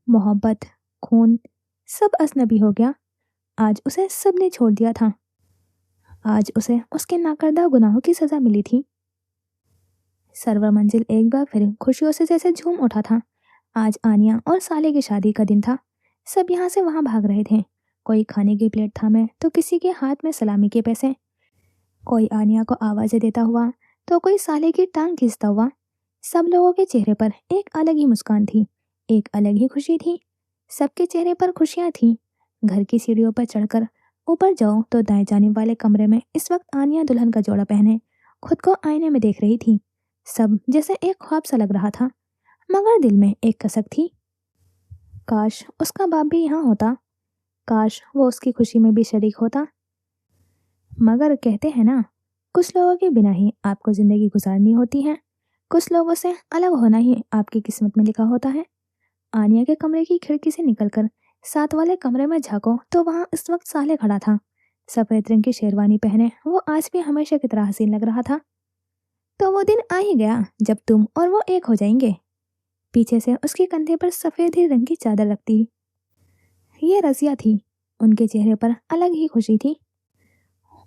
मोहब्बत, खून, सब अजनबी हो गया। आज उसे सबने छोड़ दिया था। आज उसे उसके नाकर्दा गुनाहों की सजा मिली थी। सरवर मंजिल एक बार फिर खुशियों से जैसे झूम उठा था। आज आनिया और साले की शादी का दिन था। सब यहाँ से वहाँ भाग रहे थे। कोई खाने की प्लेट थामे तो किसी के हाथ में सलामी के पैसे। कोई आनिया को आवाजें देता हुआ तो कोई साले की टांग खींचता हुआ। सब लोगों के चेहरे पर एक अलग ही मुस्कान थी, एक अलग ही खुशी थी। सबके चेहरे पर खुशियां थीं। घर की सीढ़ियों पर चढ़कर ऊपर जाओ तो दाएं जाने वाले कमरे में इस वक्त आनिया दुल्हन का जोड़ा पहने खुद को आईने में देख रही थी। सब जैसे एक ख्वाब सा लग रहा था, मगर दिल में एक कसक थी। काश उसका बाप भी यहाँ होता। काश वो उसकी खुशी में भी शरीक होता। मगर कहते हैं ना, कुछ लोगों के बिना ही आपको जिंदगी गुजारनी होती है। कुछ लोगों से अलग होना ही आपकी किस्मत में लिखा होता है। आनिया के कमरे की खिड़की से निकलकर साथ वाले कमरे में झांको तो वहां इस वक्त साले खड़ा था। सफेद रंग की शेरवानी पहने वो आज भी हमेशा की तरह हसीन लग रहा था। तो वो दिन आ ही गया जब तुम और वो एक हो जाएंगे। पीछे से उसके कंधे पर सफेद ही रंग की चादर रखती। ये रजिया थी। उनके चेहरे पर अलग ही खुशी थी।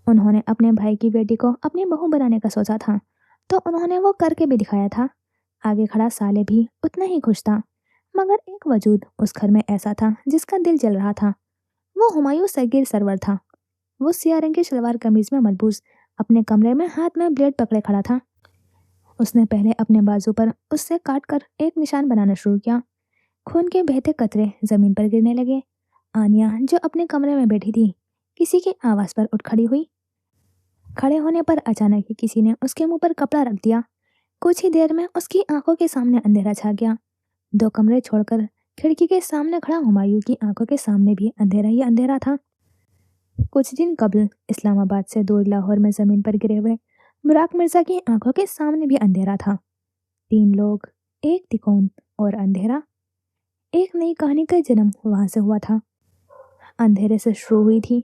उन्होंने अपने भाई की बेटी को अपनी बहू बनाने का सोचा था, तो उन्होंने वो करके भी दिखाया था। आगे खड़ा साले भी उतना ही खुश था। मगर एक वजूद उस घर में ऐसा था जिसका दिल जल रहा था। वो हुमायूं सगीर सरवर था। वो सिया रंग की शलवार कमीज में मलबूस अपने कमरे में हाथ में ब्लेड पकड़े खड़ा था। उसने पहले अपने बाजू पर उससे काट कर एक निशान बनाना शुरू किया। खून के बहते कतरे जमीन पर गिरने लगे। आनिया जो अपने कमरे में बैठी थी, किसी की आवाज पर उठ खड़ी हुई। खड़े होने पर अचानक ही किसी ने उसके मुंह पर कपड़ा रख दिया। कुछ ही देर में उसकी आंखों के सामने अंधेरा छा गया। दो कमरे छोड़कर खिड़की के सामने खड़ा हुमायूं की आंखों के सामने भी अंधेरा ही अंधेरा था। कुछ दिन कबल इस्लामाबाद से दूर लाहौर में जमीन पर गिरे हुए बुराक मिर्जा की आंखों के सामने भी अंधेरा था। तीन लोग, एक तिकोन और अंधेरा। एक नई कहानी का जन्म वहां से हुआ था। अंधेरे से शुरू हुई थी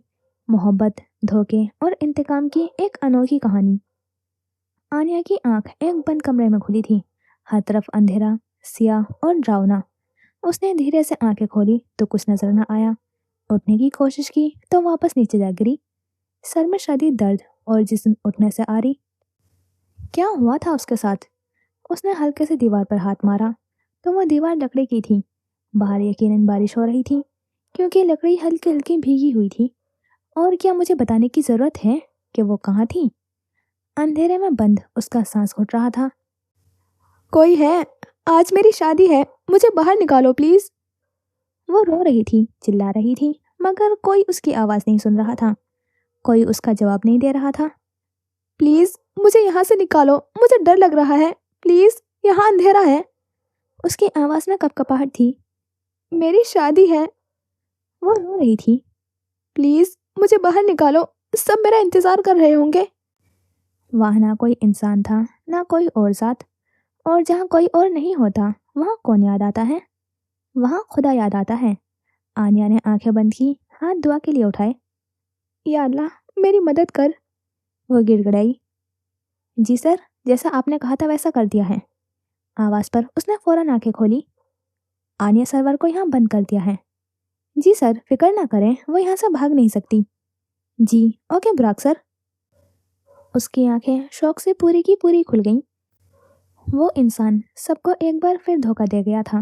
मोहब्बत, धोखे और इंतकाम की एक अनोखी कहानी। आनिया की आंख एक बंद कमरे में खुली थी। हर तरफ अंधेरा, सिया और डरावना। उसने धीरे से आंखें खोली तो कुछ नजर न आया। उठने की कोशिश की तो वापस नीचे जा गिरी। सर में शदीद दर्द और जिस्म उठने से आ रही। क्या हुआ था उसके साथ? उसने हल्के से दीवार पर हाथ मारा तो वो दीवार लकड़ी की थी। बाहर यकीनन बारिश हो रही थी क्योंकि लकड़ी हल्की हल्की भीगी हुई थी। और क्या मुझे बताने की जरूरत है कि वो कहाँ थी? अंधेरे में बंद उसका सांस घुट रहा था। कोई है? आज मेरी शादी है, मुझे बाहर निकालो प्लीज। वो रो रही थी, चिल्ला रही थी, मगर कोई उसकी आवाज नहीं सुन रहा था। कोई उसका जवाब नहीं दे रहा था। प्लीज मुझे यहाँ से निकालो, मुझे डर लग रहा है, प्लीज, यहाँ अंधेरा है। उसकी आवाज में कपकपाहट थी। मेरी शादी है। वो रो रही थी। प्लीज मुझे बाहर निकालो, सब मेरा इंतजार कर रहे होंगे। वहां ना कोई इंसान था, ना कोई और जात। और जहाँ कोई और नहीं होता वहाँ कौन याद आता है? वहाँ खुदा याद आता है। आनिया ने आंखें बंद की, हाथ दुआ के लिए उठाए। या अल्लाह, मेरी मदद कर। वो गिड़गिड़ाई। जी सर, जैसा आपने कहा था वैसा कर दिया है। आवाज पर उसने फौरन आंखें खोली। आनिया सरवर को यहाँ बंद कर दिया है। जी सर, फिक्र ना करें, वो यहाँ से भाग नहीं सकती। जी ओके बुराक सर। उसकी आंखें शौक से पूरी की पूरी खुल गईं। वो इंसान सबको एक बार फिर धोखा दे गया था।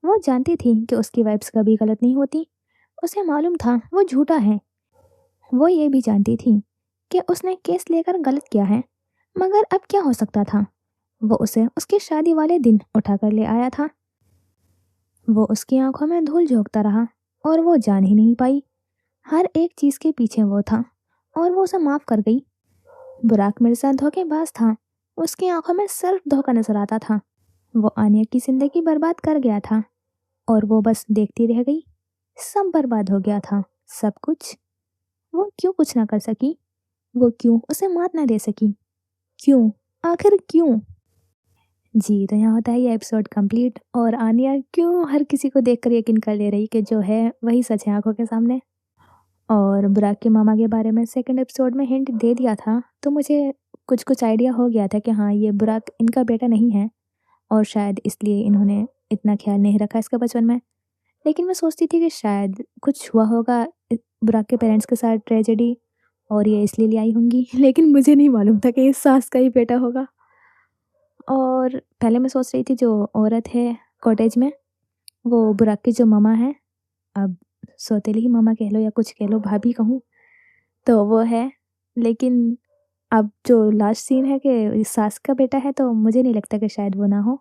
वो जानती थी कि उसकी वाइब्स कभी गलत नहीं होती। उसे मालूम था वो झूठा है। वो ये भी जानती थी कि उसने केस लेकर गलत किया है। मगर अब क्या हो सकता था? वो उसे उसकी शादी वाले दिन उठा कर ले आया था। वो उसकी आंखों में धूल झोंकता रहा। और वो जान ही नहीं पाई। हर एक चीज़ के पीछे वो था और वो उसे माफ़ कर गई। बुराक मिर्ज़ा धोखेबाज था। उसकी आंखों में सिर्फ धोखा नजर आता था। वो आनिया की जिंदगी बर्बाद कर गया था और वो बस देखती रह गई। सब बर्बाद हो गया था, सब कुछ। वो क्यों कुछ ना कर सकी? वो क्यों उसे मात ना दे सकी? क्यों? आखिर क्यों? जी, तो यहाँ होता है ये एपिसोड कंप्लीट। और आनिया क्यों हर किसी को देखकर यकीन कर ले रही कि जो है वही सच है आंखों के सामने। और बुराक के मामा के बारे में सेकंड एपिसोड में हिंट दे दिया था, तो मुझे कुछ कुछ आइडिया हो गया था कि हाँ, ये बुराक इनका बेटा नहीं है और शायद इसलिए इन्होंने इतना ख्याल नहीं रखा इसका बचपन में। लेकिन मैं सोचती थी कि शायद कुछ हुआ होगा बुराक के पेरेंट्स के साथ ट्रेजेडी, और ये इसलिए ले आई होंगी। लेकिन मुझे नहीं मालूम था कि ये सास का ही बेटा होगा। और पहले मैं सोच रही थी जो औरत है कॉटेज में, वो बुराक की जो मामा है, अब सौतेली ही मामा कह लो या कुछ कह लो, भाभी कहूँ तो वो है। लेकिन अब जो लास्ट सीन है कि इस सास का बेटा है, तो मुझे नहीं लगता कि शायद वो ना हो।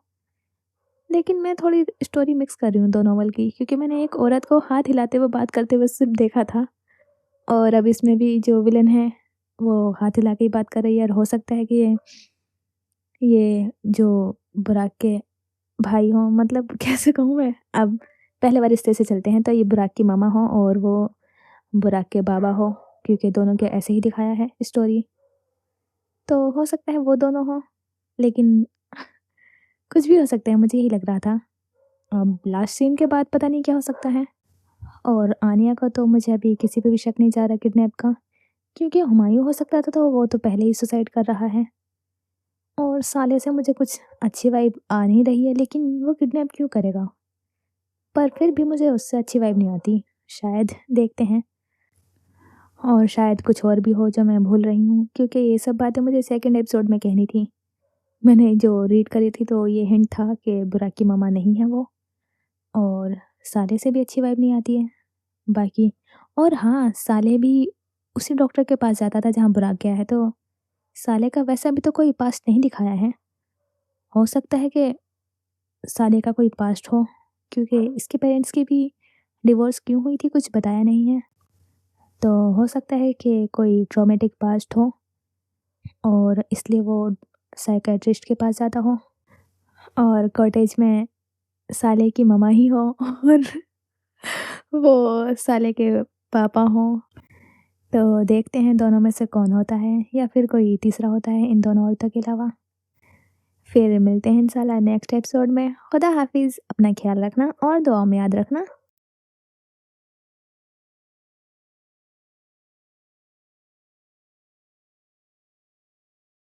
लेकिन मैं थोड़ी स्टोरी मिक्स कर रही हूँ 2 नॉवल की, क्योंकि मैंने एक औरत को हाथ हिलाते हुए बात करते हुए सिर्फ़ देखा था, और अब इसमें भी जो विलेन है, वो हाथ हिला के ही बात कर रही है। और हो सकता है कि ये जो बुराक के भाई हों, मतलब कैसे कहूँ मैं? अब पहले वाले रिश्ते से चलते हैं, तो ये बुराक की मामा हों और वो बुराक के बाबा हों, क्योंकि दोनों के ऐसे ही दिखाया है स्टोरी। तो हो सकता है वो दोनों हों, लेकिन कुछ भी हो सकता है, मुझे यही लग रहा था। अब लास्ट सीन के बाद पता नहीं क्या हो सकता है। और आनिया का तो मुझे अभी किसी पे भी शक नहीं जा रहा किडनैप का, क्योंकि हुमायूं हो सकता था, तो वो तो पहले ही सुसाइड कर रहा है। और साले से मुझे कुछ अच्छी वाइब आ नहीं रही है, लेकिन वो किडनैप क्यों करेगा? पर फिर भी मुझे उससे अच्छी वाइब नहीं आती। शायद देखते हैं। और शायद कुछ और भी हो जो मैं भूल रही हूँ, क्योंकि ये सब बातें मुझे सेकंड एपिसोड में कहनी थी। मैंने जो रीड करी थी तो ये हिंट था कि बुराक की मामा नहीं है वो, और साले से भी अच्छी वाइब नहीं आती है बाकी। और हाँ, साले भी उसी डॉक्टर के पास जाता था जहाँ बुराक गया है, तो साले का वैसा भी तो कोई पास्ट नहीं दिखाया है। हो सकता है कि साले का कोई पास्ट हो, क्योंकि इसके पेरेंट्स की भी डिवोर्स क्यों हुई थी कुछ बताया नहीं है। तो हो सकता है कि कोई ट्रॉमेटिक पास्ट हो और इसलिए वो साइकियाट्रिस्ट के पास जाता हो, और कॉटेज में साले की मम्मा ही हो और वो साले के पापा हों। तो देखते हैं दोनों में से कौन होता है, या फिर कोई तीसरा होता है इन दोनों औरतों के अलावा। फिर मिलते हैं इंशाल्लाह नेक्स्ट एपिसोड में। खुदा हाफिज़, अपना ख्याल रखना और दुआ में याद रखना।